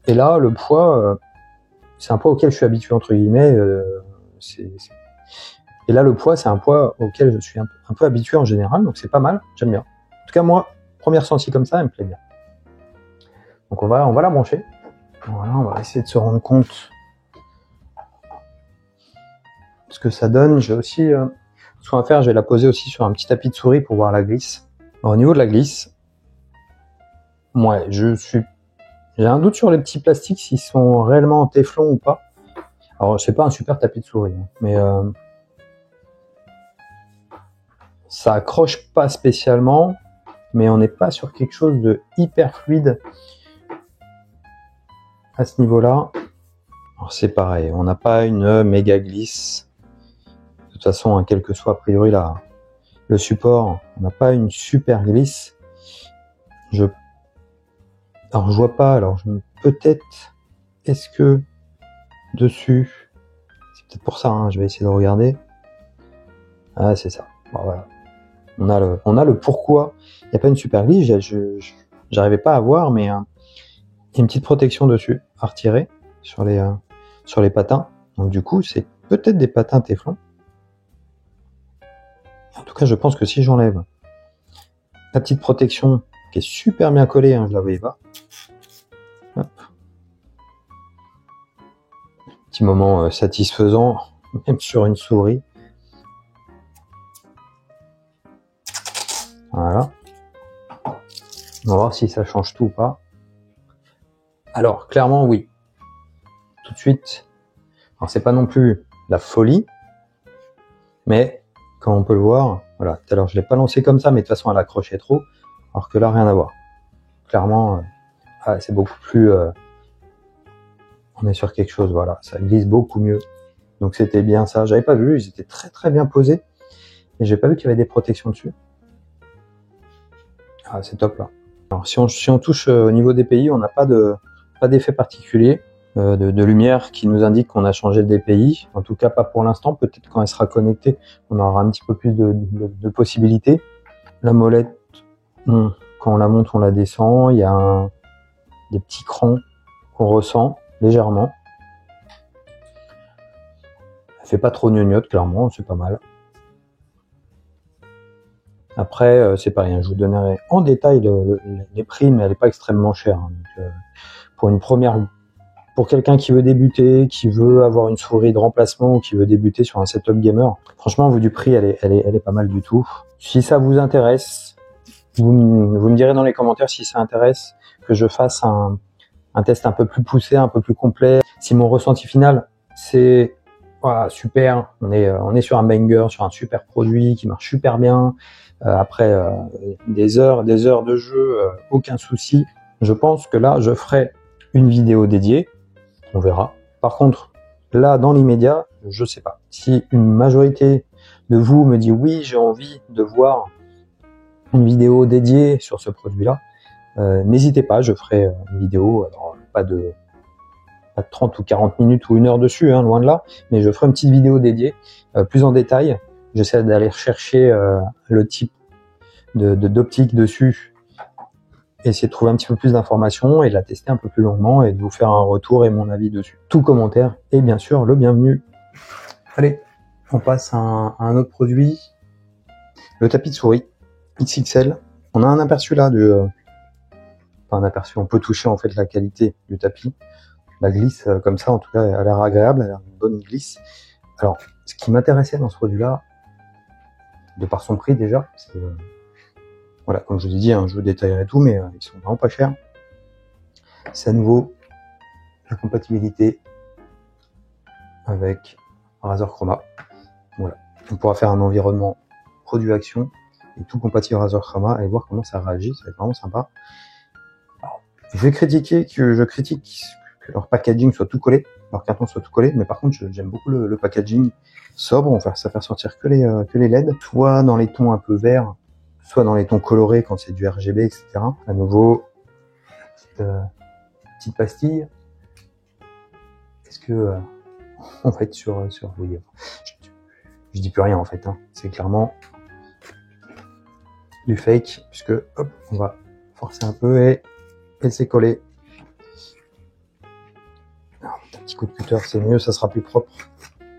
Et là, le poids, c'est un poids auquel je suis habitué entre guillemets. Et là, le poids, c'est un poids auquel je suis un peu habitué en général, donc c'est pas mal, j'aime bien. En tout cas, moi, premier ressenti comme ça, elle me plaît bien. Donc on va la brancher. Voilà, on va essayer de se rendre compte de ce que ça donne. J'ai aussi, ce qu'on va faire, je vais la poser aussi sur un petit tapis de souris pour voir la glisse. Alors, au niveau de la glisse, ouais, j'ai un doute sur les petits plastiques, s'ils sont réellement en téflon ou pas. Alors, c'est pas un super tapis de souris, hein, mais ça accroche pas spécialement, mais on n'est pas sur quelque chose de hyper fluide à ce niveau-là. Alors c'est pareil, on n'a pas une méga glisse. De toute façon, hein, quel que soit a priori le support, on n'a pas une super glisse. Alors je vois pas, alors peut-être, est-ce que dessus, c'est peut-être pour ça, hein, je vais essayer de regarder. Ah, c'est ça. Bon, voilà. On a le pourquoi il n'y a pas une super glisse. J'arrivais pas à voir, mais il y a une petite protection dessus à retirer sur les patins. Donc du coup, c'est peut-être des patins téflon. En tout cas, je pense que si j'enlève la petite protection qui est super bien collée, hein, je la voyais pas. Hop. Petit moment satisfaisant, même sur une souris. Voilà. On va voir si ça change tout ou pas. Alors, clairement, oui. Tout de suite. Alors, c'est pas non plus la folie. Mais, comme on peut le voir, voilà. Tout à l'heure, je l'ai pas lancé comme ça, mais de toute façon, elle accrochait trop. Alors que là, rien à voir. Clairement, c'est beaucoup plus... on est sur quelque chose, voilà. Ça glisse beaucoup mieux. Donc, c'était bien ça. J'avais pas vu. Ils étaient très, très bien posés. Et j'ai pas vu qu'il y avait des protections dessus. Ah, c'est top là. Alors, si on touche au niveau DPI, on n'a pas d'effet particulier de lumière qui nous indique qu'on a changé le DPI. En tout cas, pas pour l'instant. Peut-être quand elle sera connectée, on aura un petit peu plus de possibilités. La molette, quand on la monte, on la descend. Il y a des petits crans qu'on ressent légèrement. Elle fait pas trop gnognotte, clairement, c'est pas mal. Après, c'est pareil, hein, je vous donnerai en détail les prix, mais elle n'est pas extrêmement chère. Hein, donc, pour quelqu'un qui veut débuter, qui veut avoir une souris de remplacement ou qui veut débuter sur un setup gamer, franchement, au vu du prix, elle est pas mal du tout. Si ça vous intéresse, vous me direz dans les commentaires si ça intéresse que je fasse un test un peu plus poussé, un peu plus complet. Si mon ressenti final, c'est voilà, super, on est sur un banger, sur un super produit qui marche super bien. Après des heures de jeu, aucun souci. Je pense que là, je ferai une vidéo dédiée. On verra. Par contre, là, dans l'immédiat, je sais pas. si une majorité de vous me dit oui, j'ai envie de voir une vidéo dédiée sur ce produit-là, n'hésitez pas, je ferai une vidéo, alors pas de 30 ou 40 minutes ou 1 heure dessus, hein, loin de là, mais je ferai une petite vidéo dédiée, plus en détail. J'essaie d'aller rechercher le type d'optique dessus, essayer de trouver un petit peu plus d'informations et de la tester un peu plus longuement et de vous faire un retour et mon avis dessus. Tout commentaire est bien sûr le bienvenu. Allez, on passe à un autre produit, le tapis de souris XXL. On a un aperçu là un aperçu, on peut toucher en fait la qualité du tapis. La glisse comme ça, en tout cas, elle a l'air agréable, elle a l'air une bonne glisse. Alors, ce qui m'intéressait dans ce produit-là, de par son prix déjà, c'est voilà, comme je vous ai dit, hein, je vous détaillerai tout, mais ils sont vraiment pas chers. C'est à nouveau la compatibilité avec Razer Chroma. Voilà, on pourra faire un environnement produit action et tout compatible Razer Chroma et voir comment ça réagit, ça va être vraiment sympa. Alors, je critique que leur packaging soit tout collé, leur carton soit tout collé, mais par contre j'aime beaucoup le packaging sobre, on va faire sortir que les LED, soit dans les tons un peu verts, soit dans les tons colorés quand c'est du RGB, etc. À nouveau, petite pastille. Est-ce que on va être sur oui, je dis plus rien en fait, hein. C'est clairement du fake, puisque hop, on va forcer un peu et c'est collé. Alors, un petit coup de cutter, c'est mieux, ça sera plus propre.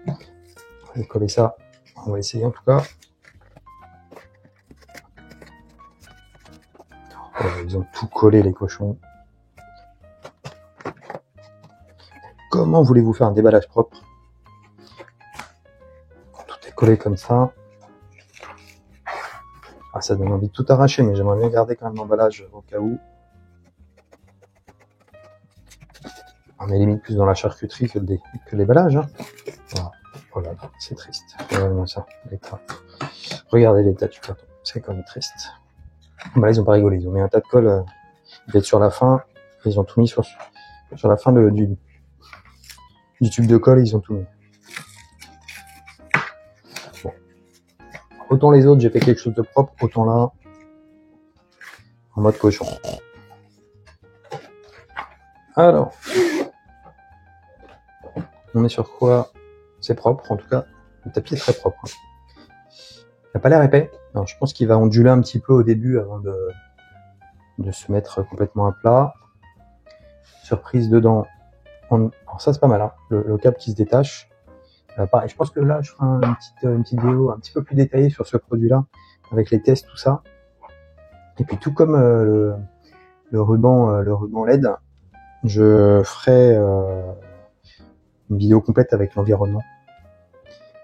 On va coller ça, on va essayer en tout cas. Ils ont tout collé les cochons. Comment voulez-vous faire un déballage propre? Tout est collé comme ça. Ah, ça donne envie de tout arracher, mais j'aimerais bien garder quand même l'emballage au cas où. On est limite plus dans la charcuterie que le déballage. Hein. Voilà. Oh là là, c'est triste. Regardez-moi ça, l'état. Regardez l'état du carton. C'est quand même triste. Bah là, ils ont pas rigolé. Ils ont mis un tas de colle sur la fin. Ils ont tout mis sur la fin du tube de colle. Ils ont tout mis. Bon. Autant les autres, j'ai fait quelque chose de propre. Autant là, en mode cochon. Alors, on est sur quoi? C'est propre, en tout cas. Le tapis est très propre. Il n'a pas l'air épais. Alors, je pense qu'il va onduler un petit peu au début avant de se mettre complètement à plat. Surprise dedans. Alors ça, c'est pas mal, hein. Le câble qui se détache. Pareil, je pense que là, je ferai une petite vidéo un petit peu plus détaillée sur ce produit-là, avec les tests, tout ça. Et puis, tout comme le ruban LED, je ferai une vidéo complète avec l'environnement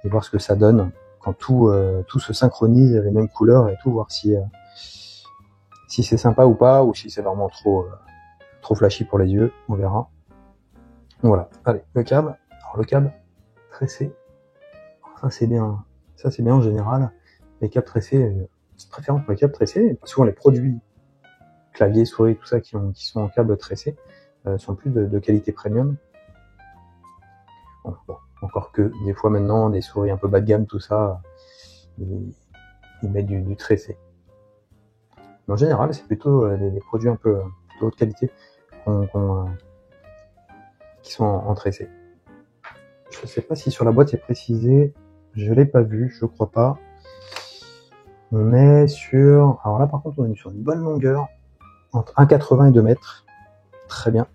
et voir ce que ça donne quand tout se synchronise, les mêmes couleurs et tout, voir si c'est sympa ou pas, ou si c'est vraiment trop flashy pour les yeux, on verra. Voilà, allez, le câble. Alors le câble tressé, ça c'est bien en général. Les câbles tressés, c'est préférant pour les câbles tressés. Souvent les produits clavier, souris, tout ça qui sont en câble tressé sont plus de qualité premium. Bon, encore que des fois maintenant, des souris un peu bas de gamme, tout ça, ils mettent du tressé. Mais en général, c'est plutôt des produits un peu de haute qualité qui sont en tressé. Je ne sais pas si sur la boîte c'est précisé, je l'ai pas vu, je crois pas. On est sur, alors là par contre on est sur une bonne longueur, entre 1,80 et 2 mètres, très bien.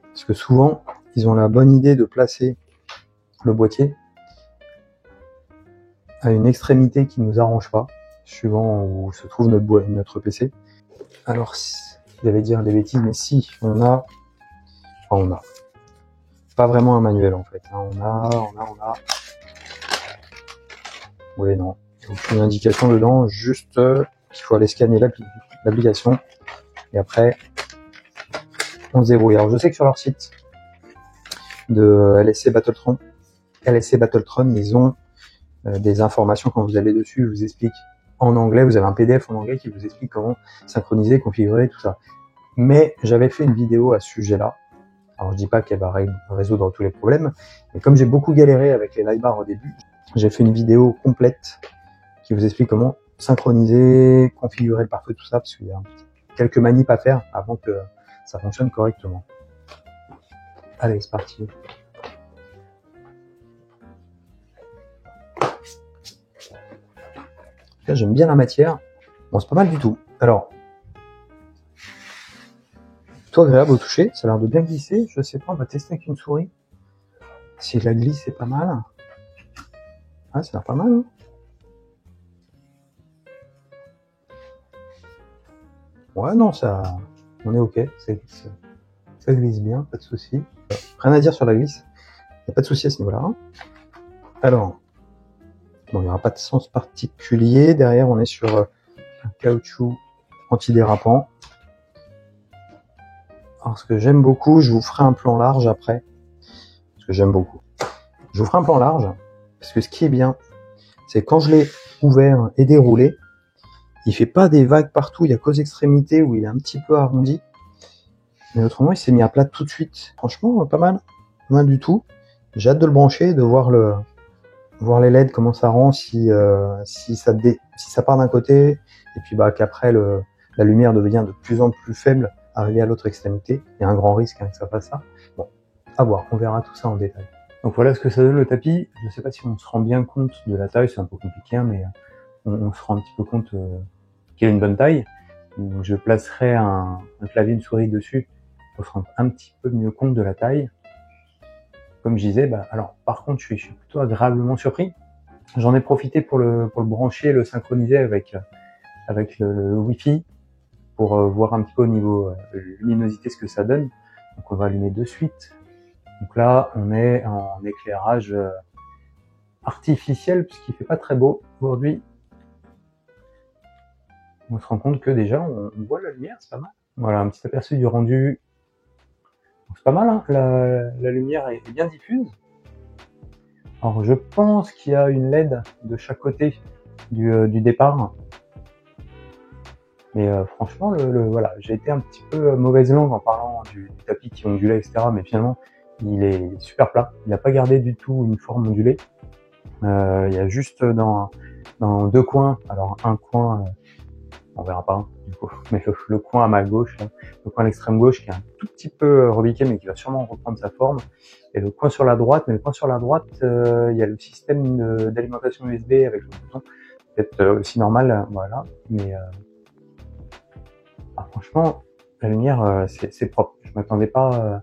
Parce que souvent, ils ont la bonne idée de placer le boîtier à une extrémité qui ne nous arrange pas, suivant où se trouve notre PC. Alors, j'allais dire des bêtises, mais si, on a pas vraiment un manuel en fait. On a. Oui, non, il n'y a aucune indication dedans, juste qu'il faut aller scanner l'application et après on se débrouille. Alors je sais que sur leur site de LSC Battletron, ils ont des informations quand vous allez dessus, ils vous expliquent en anglais, vous avez un PDF en anglais qui vous explique comment synchroniser, configurer, tout ça. Mais j'avais fait une vidéo à ce sujet-là, Alors je dis pas qu'elle va résoudre tous les problèmes, mais comme j'ai beaucoup galéré avec les light bars au début, j'ai fait une vidéo complète qui vous explique comment synchroniser, configurer le pare-feu, tout ça, parce qu'il y a quelques manips à faire avant que ça fonctionne correctement. Allez, c'est parti. Là, j'aime bien la matière. Bon, c'est pas mal du tout. Alors, plutôt agréable au toucher. Ça a l'air de bien glisser. Je sais pas, on va tester avec une souris. Si la glisse, c'est pas mal. Ah, ça a l'air pas mal, hein. Ouais, non, ça, on est ok. Ça glisse bien, pas de souci. Rien à dire sur la glisse. Il n'y a pas de souci à ce niveau-là. Alors, bon, il n'y aura pas de sens particulier. Derrière, on est sur un caoutchouc antidérapant. Alors, ce que j'aime beaucoup, je vous ferai un plan large après. Ce que j'aime beaucoup. Je vous ferai un plan large, parce que ce qui est bien, c'est quand je l'ai ouvert et déroulé, il fait pas des vagues partout, il y a qu'aux extrémités où il est un petit peu arrondi. Mais autrement, il s'est mis à plat tout de suite. Franchement, pas mal. Pas mal du tout. J'ai hâte de le brancher, de voir les LED, comment ça rend, si ça part d'un côté, et puis qu'après la lumière devient de plus en plus faible, arriver à l'autre extrémité. Il y a un grand risque que ça fasse ça. Bon, à voir, on verra tout ça en détail. Donc voilà ce que ça donne le tapis. Je ne sais pas si on se rend bien compte de la taille, c'est un peu compliqué, mais on se rend un petit peu compte qu'il a une bonne taille. Donc, je placerai un clavier, une souris dessus pour se rendre un petit peu mieux compte de la taille. Comme je disais, alors par contre, je suis plutôt agréablement surpris. J'en ai profité pour le brancher, le synchroniser avec le Wi-Fi pour voir un petit peu au niveau luminosité ce que ça donne. Donc on va allumer de suite. Donc là, on est en éclairage artificiel puisqu'il fait pas très beau aujourd'hui. On se rend compte que déjà on voit la lumière, c'est pas mal. Voilà, un petit aperçu du rendu. C'est pas mal, hein, la lumière est bien diffuse. Alors je pense qu'il y a une LED de chaque côté du départ. Mais franchement, voilà, j'ai été un petit peu mauvaise langue en parlant du tapis qui ondulait, etc. Mais finalement, il est super plat. Il n'a pas gardé du tout une forme ondulée. Il y a juste dans deux coins, alors un coin, on verra pas, du coup, mais le coin à ma gauche, là, le coin à l'extrême gauche qui est un tout petit peu rebiqué, mais qui va sûrement reprendre sa forme. Et le coin sur la droite, mais le coin sur la droite, il y a le système d'alimentation USB avec le bouton, peut-être aussi normal, voilà. Mais franchement, la lumière, c'est propre. Je m'attendais pas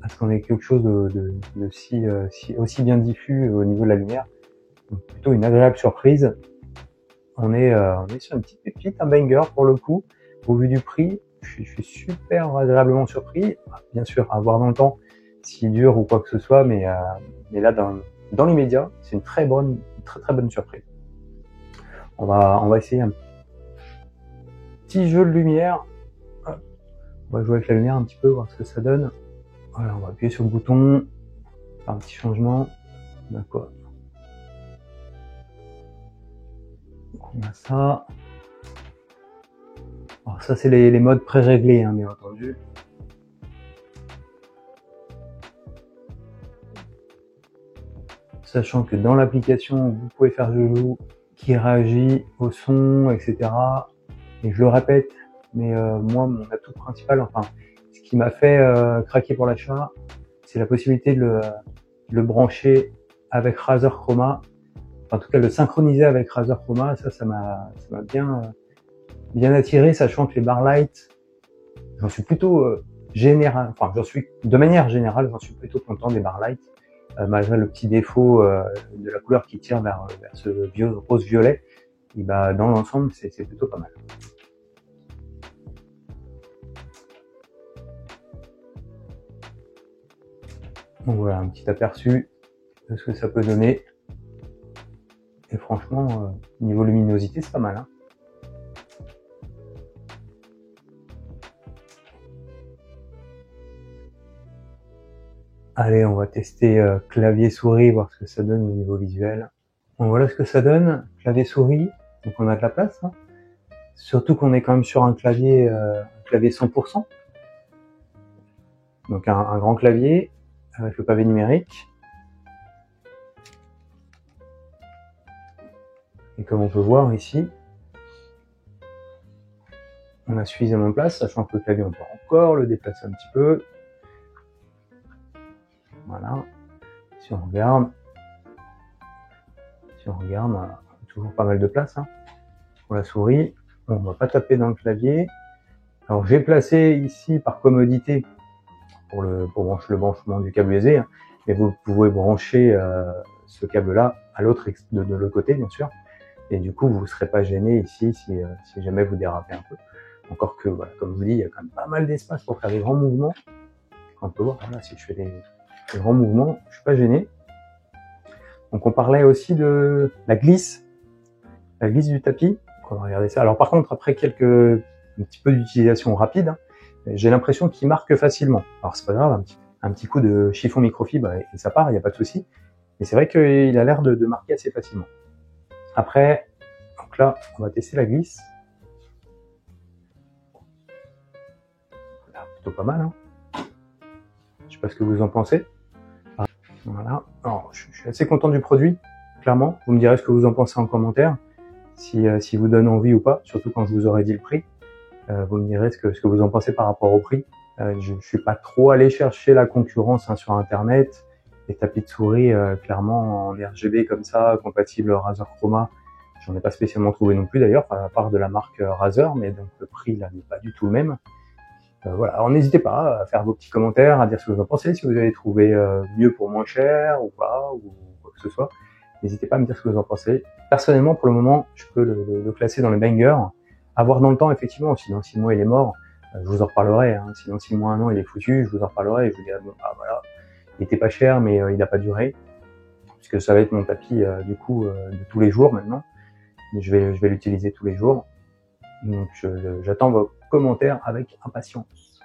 à ce qu'on ait quelque chose de aussi bien diffus au niveau de la lumière. Donc, plutôt une agréable surprise. On est sur une petite pépite, un banger pour le coup. Au vu du prix, je suis super agréablement surpris. Bien sûr, à voir dans le temps s'il dure ou quoi que ce soit, mais là, dans l'immédiat, c'est une très très bonne surprise. On va essayer un petit jeu de lumière. On va jouer avec la lumière un petit peu, voir ce que ça donne. Voilà, on va appuyer sur le bouton, faire un petit changement. D'accord. Donc on a ça. Alors ça, c'est les modes pré-réglés, hein, bien entendu. Sachant que dans l'application, vous pouvez faire je joue qui réagit au son, etc. Et je le répète, mais moi, mon atout principal, enfin, ce qui m'a fait craquer pour l'achat, c'est la possibilité de le brancher avec Razer Chroma. Enfin, en tout cas, le synchroniser avec Razer Chroma, ça m'a bien attiré, sachant que les bar lights, j'en suis plutôt de manière générale, j'en suis plutôt content des bar lights, malgré le petit défaut de la couleur qui tire vers ce rose violet. Et dans l'ensemble, c'est plutôt pas mal. Donc voilà, un petit aperçu de ce que ça peut donner. Et franchement, niveau luminosité, c'est pas mal, hein. Allez, on va tester clavier souris, voir ce que ça donne au niveau visuel. Bon, voilà ce que ça donne, clavier souris. Donc on a de la place, hein. Surtout qu'on est quand même sur un clavier 100%. Donc un grand clavier avec le pavé numérique. Et comme on peut voir ici, on a suffisamment de place, sachant que le clavier, on peut encore le déplacer un petit peu. Voilà. Si on regarde, on a toujours pas mal de place hein, pour la souris. On ne va pas taper dans le clavier. Alors j'ai placé ici par commodité pour le branchement du câble USB, hein, mais vous pouvez brancher ce câble-là à l'autre de l'autre côté, bien sûr. Et du coup, vous ne serez pas gêné ici si jamais vous dérapez un peu. Encore que, voilà, comme je vous dis, il y a quand même pas mal d'espace pour faire des grands mouvements. On peut voir, voilà, si je fais des grands mouvements, je suis pas gêné. Donc on parlait aussi de la glisse du tapis. On va regarder ça. Alors par contre, après un petit peu d'utilisation rapide, hein, j'ai l'impression qu'il marque facilement. Alors c'est pas grave, un petit coup de chiffon microfibre et ça part, il n'y a pas de souci. Mais c'est vrai qu'il a l'air de marquer assez facilement. Après, donc là, on va tester la glisse. Voilà, plutôt pas mal. Hein. Je sais pas ce que vous en pensez. Voilà. Alors, je suis assez content du produit, clairement. Vous me direz ce que vous en pensez en commentaire, si vous donne envie ou pas, surtout quand je vous aurai dit le prix. Vous me direz ce que vous en pensez par rapport au prix. Je suis pas trop allé chercher la concurrence hein, sur Internet. Les tapis de souris, clairement en RGB comme ça, compatible Razer Chroma, j'en ai pas spécialement trouvé non plus d'ailleurs, à part de la marque Razer, mais donc le prix là n'est pas du tout le même. Voilà, alors n'hésitez pas à faire vos petits commentaires, à dire ce que vous en pensez, si vous avez trouvé mieux pour moins cher ou pas, ou quoi que ce soit. N'hésitez pas à me dire ce que vous en pensez. Personnellement, pour le moment, je peux le classer dans les bangers. À voir dans le temps, effectivement, si dans 6 mois il est mort, je vous en reparlerai. Hein. Si dans 6 mois, 1 an il est foutu, je vous en reparlerai et je vous dirai, bon, ah voilà, il était pas cher, mais il n'a pas duré. Puisque ça va être mon tapis, du coup, de tous les jours maintenant. Je vais l'utiliser tous les jours. Donc j'attends vos commentaires avec impatience.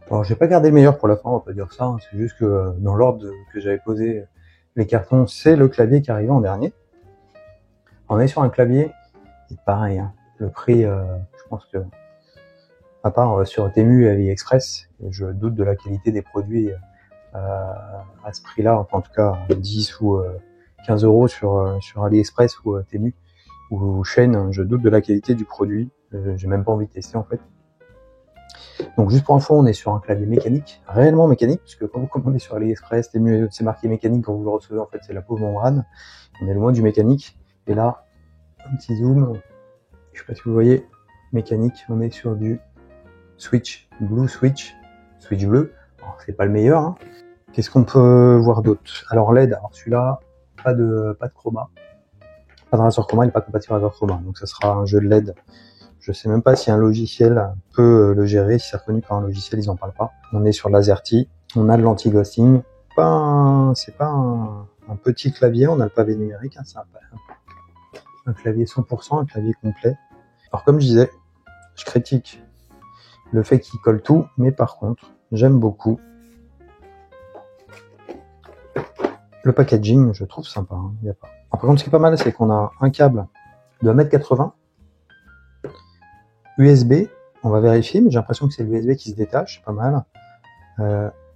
Alors j'ai pas gardé le meilleur pour la fin, on va pas dire ça, hein. C'est juste que dans l'ordre que j'avais posé les cartons, c'est le clavier qui arrivait en dernier. On est sur un clavier, c'est pareil, hein. Le prix, je pense que à part sur Temu et AliExpress, je doute de la qualité des produits à ce prix-là, enfin, en tout cas 10 ou 15 euros sur AliExpress ou Temu ou Shein, je doute de la qualité du produit. J'ai même pas envie de tester en fait. Donc juste pour info, on est sur un clavier mécanique, réellement mécanique, puisque quand vous commandez sur AliExpress, c'est marqué mécanique, quand vous le recevez en fait c'est la pauvre membrane. On est loin du mécanique. Et là, un petit zoom, je sais pas si vous voyez, mécanique, on est sur du switch bleu. Alors c'est pas le meilleur. Hein. Qu'est-ce qu'on peut voir d'autre? Alors LED, alors celui-là, pas de chroma. Pas de Razer Chroma, il n'est pas compatible Razer Chroma, donc ça sera un jeu de LED. Je sais même pas si un logiciel peut le gérer, si c'est reconnu par un logiciel, ils en parlent pas. On est sur LaserTi, on a de l'anti-ghosting, c'est pas un petit clavier, on a le pavé numérique, hein, c'est un clavier 100%, un clavier complet. Alors comme je disais, je critique le fait qu'il colle tout, mais par contre, j'aime beaucoup le packaging, je trouve sympa, hein, y a pas. Alors, par contre, ce qui est pas mal, c'est qu'on a un câble de 1m80, USB, on va vérifier, mais j'ai l'impression que c'est l'USB qui se détache, c'est pas mal.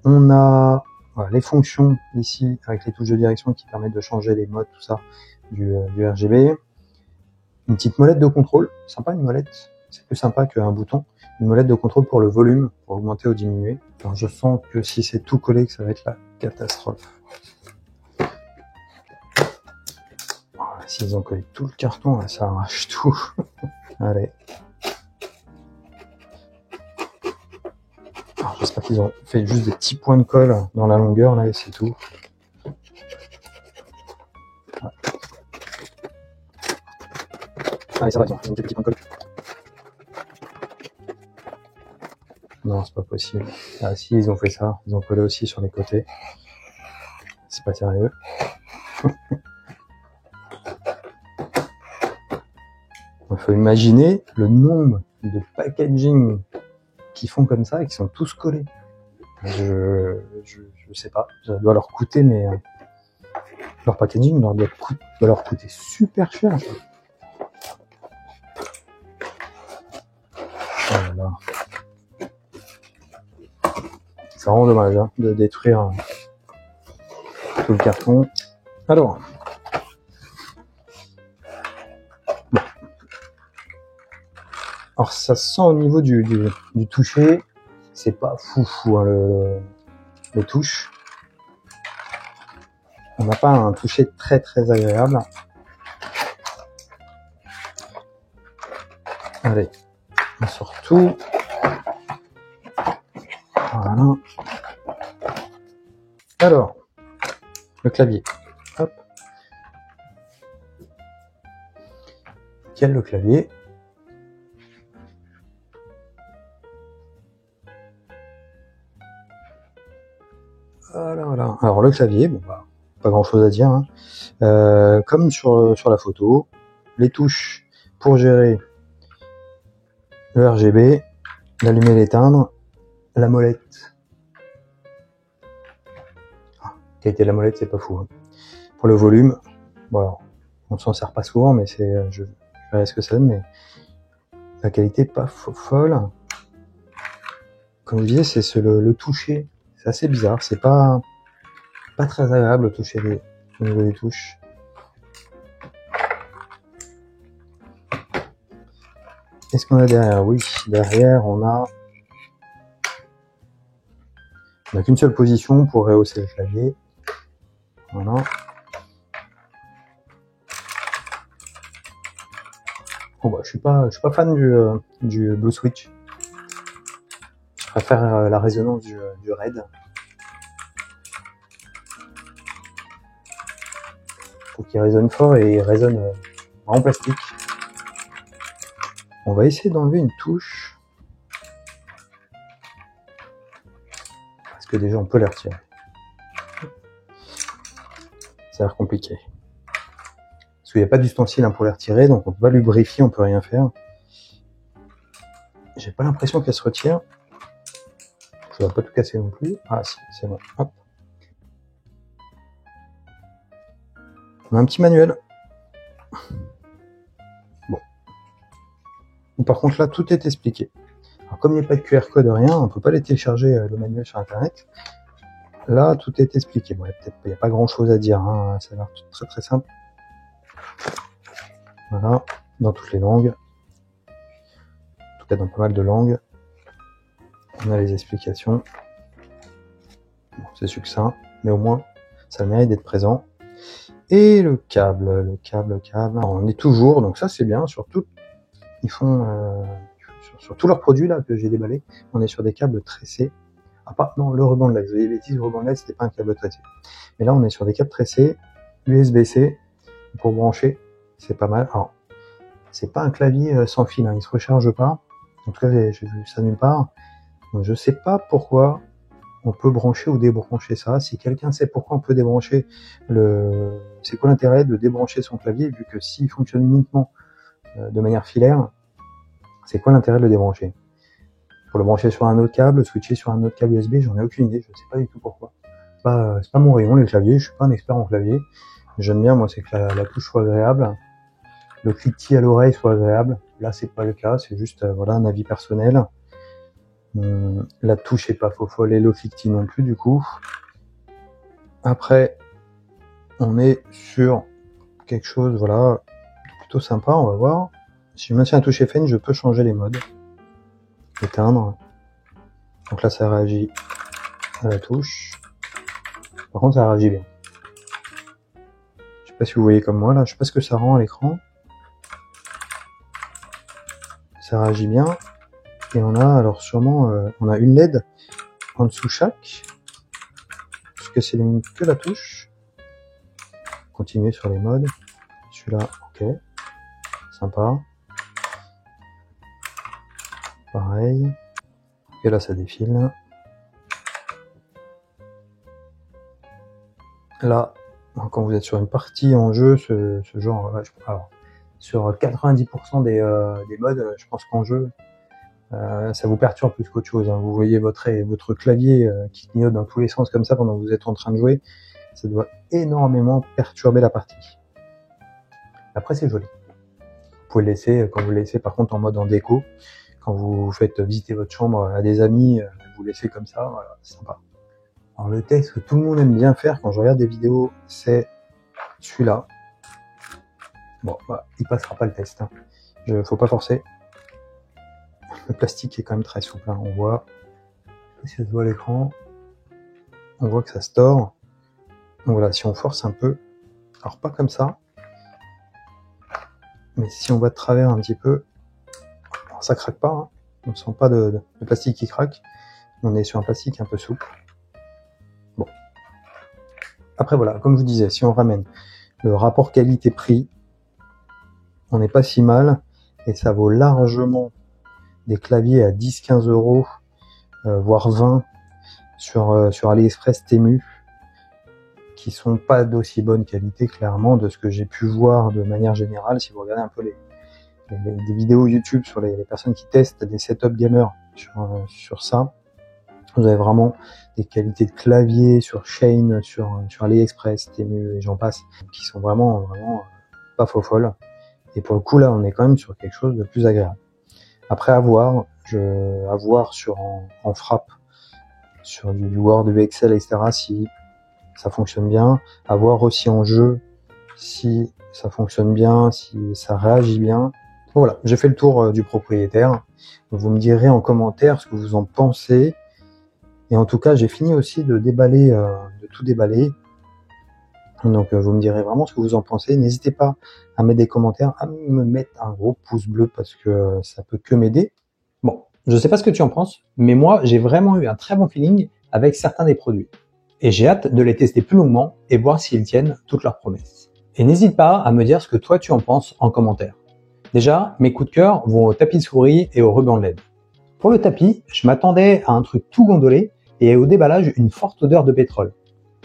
On a voilà, les fonctions ici, avec les touches de direction qui permettent de changer les modes, tout ça, du RGB. Une petite molette de contrôle, sympa une molette, c'est plus sympa qu'un bouton. Une molette de contrôle pour le volume, pour augmenter ou diminuer. Alors je sens que si c'est tout collé, que ça va être la catastrophe. S'ils ont collé tout le carton, là, ça arrache tout. Allez. Alors, j'espère qu'ils ont fait juste des petits points de colle dans la longueur, là, et c'est tout. Ouais. Allez, ça va, ils ont fait des petits points de colle. Non, c'est pas possible. Ah si, ils ont fait ça. Ils ont collé aussi sur les côtés. C'est pas sérieux. Il faut imaginer le nombre de packaging qui font comme ça et qui sont tous collés. Je sais pas, ça doit leur coûter, mais leur packaging doit leur coûter super cher. Oh là là. C'est vraiment dommage hein, de détruire tout le carton. Alors, bon. Alors ça se sent au niveau du toucher, c'est pas fou hein, les touches. On n'a pas un toucher très agréable. Allez, on sort tout. Voilà. Alors, le clavier. Hop. Quel le clavier? Voilà. Alors le clavier, bon bah, pas grand chose à dire. Hein. Comme sur la photo, les touches pour gérer le RGB, l'allumer, l'éteindre, la molette. Qualité de la molette, c'est pas fou. Hein. Pour le volume, bon alors, on s'en sert pas souvent, mais c'est, je verrai ce que ça donne, mais la qualité pas folle. Comme je disais, c'est le toucher, c'est assez bizarre, c'est pas très agréable le toucher au niveau des touches. Qu'est-ce qu'on a derrière? Oui, derrière on a qu'une seule position pour rehausser le clavier. Voilà. Bon bah, je suis pas fan du Blue Switch. Je préfère la résonance du Red. Faut qu'il résonne fort et il résonne en plastique. On va essayer d'enlever une touche. Parce que déjà on peut la retirer. Ça a l'air compliqué. Parce qu'il n'y a pas d'ustensile hein, pour les retirer, donc on peut pas lubrifier, on peut rien faire. J'ai pas l'impression qu'elle se retire. Ça va pas tout casser non plus. Ah si, c'est bon. Hop. On a un petit manuel. Bon. Par contre là, tout est expliqué. Alors comme il n'y a pas de QR code, rien, on peut pas les télécharger le manuel sur internet. Là, tout est expliqué. Bon, il n'y a pas grand chose à dire, hein. Ça a l'air très simple. Voilà, dans toutes les langues. En tout cas, dans pas mal de langues. On a les explications. Bon, c'est succinct, mais au moins, ça mérite d'être présent. Et le câble. Alors, on est toujours, donc ça c'est bien, sur tout, ils font, sur tous leurs produits là que j'ai déballés, on est sur des câbles tressés. Ah pas, non, le ruban de LED, vous avez bêtises, le ruban de LED c'était pas un câble tressé. Mais là on est sur des câbles tressés, USB-C, pour brancher, c'est pas mal. Alors, c'est pas un clavier sans fil, hein, il se recharge pas. En tout cas, j'ai vu ça nulle part. Donc, je sais pas pourquoi on peut brancher ou débrancher ça. Si quelqu'un sait pourquoi on peut débrancher c'est quoi l'intérêt de débrancher son clavier, vu que s'il fonctionne uniquement de manière filaire, c'est quoi l'intérêt de le débrancher? Pour le brancher sur un autre câble, switcher sur un autre câble USB, j'en ai aucune idée, je sais pas du tout pourquoi. C'est pas mon rayon, les claviers, je suis pas un expert en clavier. J'aime bien, moi, c'est que la touche soit agréable, le cliquetis à l'oreille soit agréable. Là, c'est pas le cas, c'est juste, voilà, un avis personnel. La touche est pas faux folle et le cliquetis non plus, du coup. Après, on est sur quelque chose, voilà, plutôt sympa, on va voir. Si je maintiens la touche FN, je peux changer les modes. Éteindre. Donc là, ça réagit à la touche. Par contre, ça réagit bien. Je sais pas si vous voyez comme moi, là. Je sais pas ce que ça rend à l'écran. Ça réagit bien. Et on a, alors sûrement, on a une LED en dessous chaque. Parce que c'est que la touche. Continuer sur les modes. Celui-là, ok. Sympa. Pareil. Et là, ça défile. Là, quand vous êtes sur une partie en jeu, ce genre, alors, sur 90% des modes, je pense qu'en jeu, ça vous perturbe plus qu'autre chose. Hein. Vous voyez votre clavier qui clignote dans tous les sens comme ça pendant que vous êtes en train de jouer. Ça doit énormément perturber la partie. Après, c'est joli. Vous pouvez le laisser, quand vous le laissez par contre en mode en déco, Quand vous faites visiter votre chambre à des amis, vous laissez comme ça, voilà, c'est sympa. Alors le test que tout le monde aime bien faire quand je regarde des vidéos, c'est celui-là. Bon, bah, il passera pas le test, hein. Faut pas forcer. Le plastique est quand même très souple, hein. On voit, si ça se voit à l'écran, on voit que ça se tord. Donc voilà, si on force un peu, alors pas comme ça, mais si on va de travers un petit peu, alors ça craque pas, hein. On ne sent pas de plastique qui craque. On est sur un plastique un peu souple. Bon. Après voilà, comme je vous disais, si on ramène le rapport qualité-prix, on n'est pas si mal, et ça vaut largement des claviers à 10-15 euros, voire 20 sur AliExpress, Temu, qui sont pas d'aussi bonne qualité, clairement, de ce que j'ai pu voir de manière générale. Si vous regardez un peu des vidéos YouTube sur les personnes qui testent des setups gamers sur ça, vous avez vraiment des qualités de clavier sur Shane, sur AliExpress, Temu et j'en passe, qui sont vraiment pas faux folles. Et pour le coup, là, on est quand même sur quelque chose de plus agréable. Après, à voir en frappe, sur du Word, du Excel, etc., si ça fonctionne bien. À voir aussi en jeu, si ça fonctionne bien, si ça réagit bien. Voilà, j'ai fait le tour du propriétaire. Vous me direz en commentaire ce que vous en pensez. Et en tout cas, j'ai fini aussi de tout déballer. Donc vous me direz vraiment ce que vous en pensez. N'hésitez pas à mettre des commentaires, à me mettre un gros pouce bleu parce que ça peut que m'aider. Bon, je sais pas ce que tu en penses, mais moi j'ai vraiment eu un très bon feeling avec certains des produits. Et j'ai hâte de les tester plus longuement et voir s'ils tiennent toutes leurs promesses. Et n'hésite pas à me dire ce que toi tu en penses en commentaire. Déjà, mes coups de cœur vont au tapis de souris et au ruban LED. Pour le tapis, je m'attendais à un truc tout gondolé et au déballage une forte odeur de pétrole.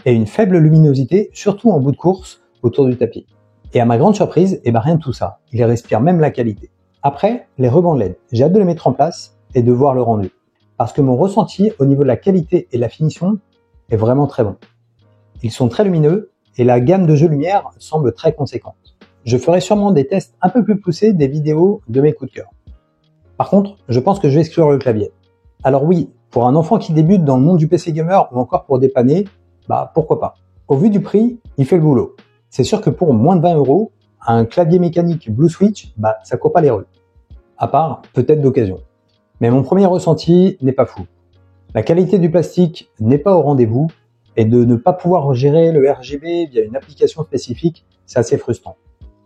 Et une faible luminosité, surtout en bout de course, autour du tapis. Et à ma grande surprise, rien de tout ça. Il respire même la qualité. Après, les rubans LED. J'ai hâte de les mettre en place et de voir le rendu. Parce que mon ressenti au niveau de la qualité et de la finition est vraiment très bon. Ils sont très lumineux et la gamme de jeux lumière semble très conséquente. Je ferai sûrement des tests un peu plus poussés des vidéos de mes coups de cœur. Par contre, je pense que je vais exclure le clavier. Alors oui, pour un enfant qui débute dans le monde du PC gamer ou encore pour dépanner, pourquoi pas. Au vu du prix, il fait le boulot. C'est sûr que pour moins de 20 euros, un clavier mécanique Blue Switch, ça court pas les rues. À part, peut-être d'occasion. Mais mon premier ressenti n'est pas fou. La qualité du plastique n'est pas au rendez-vous et de ne pas pouvoir gérer le RGB via une application spécifique, c'est assez frustrant.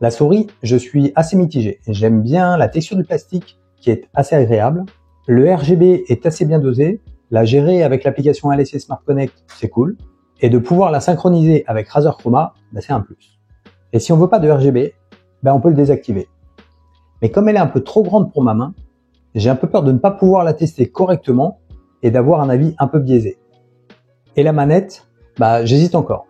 La souris, je suis assez mitigé. J'aime bien la texture du plastique qui est assez agréable. Le RGB est assez bien dosé. La gérer avec l'application LSC Smart Connect, c'est cool. Et de pouvoir la synchroniser avec Razer Chroma, c'est un plus. Et si on veut pas de RGB, on peut le désactiver. Mais comme elle est un peu trop grande pour ma main, j'ai un peu peur de ne pas pouvoir la tester correctement et d'avoir un avis un peu biaisé. Et la manette, j'hésite encore.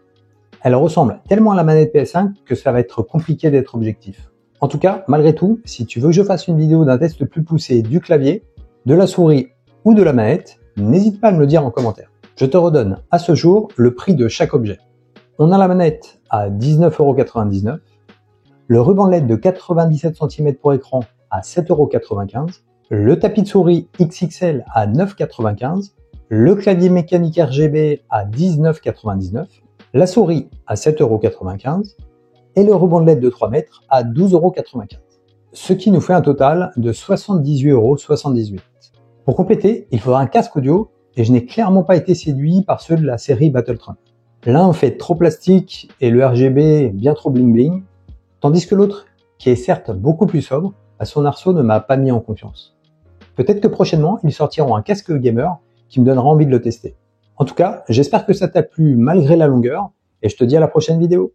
Elle ressemble tellement à la manette PS5 que ça va être compliqué d'être objectif. En tout cas, malgré tout, si tu veux que je fasse une vidéo d'un test plus poussé du clavier, de la souris ou de la manette, n'hésite pas à me le dire en commentaire. Je te redonne à ce jour le prix de chaque objet. On a la manette à 19,99 €, le ruban LED de 97 cm pour écran à 7,95 €, le tapis de souris XXL à 9,95 €, le clavier mécanique RGB à 19,99 €, la souris à 7,95 € et le ruban LED de 3 mètres à 12,95 €. Ce qui nous fait un total de 78,78 €. Pour compléter, il faudra un casque audio et je n'ai clairement pas été séduit par ceux de la série Battletron. L'un fait trop plastique et le RGB bien trop bling bling, tandis que l'autre, qui est certes beaucoup plus sobre, son arceau ne m'a pas mis en confiance. Peut-être que prochainement, ils sortiront un casque gamer qui me donnera envie de le tester. En tout cas, j'espère que ça t'a plu malgré la longueur et je te dis à la prochaine vidéo.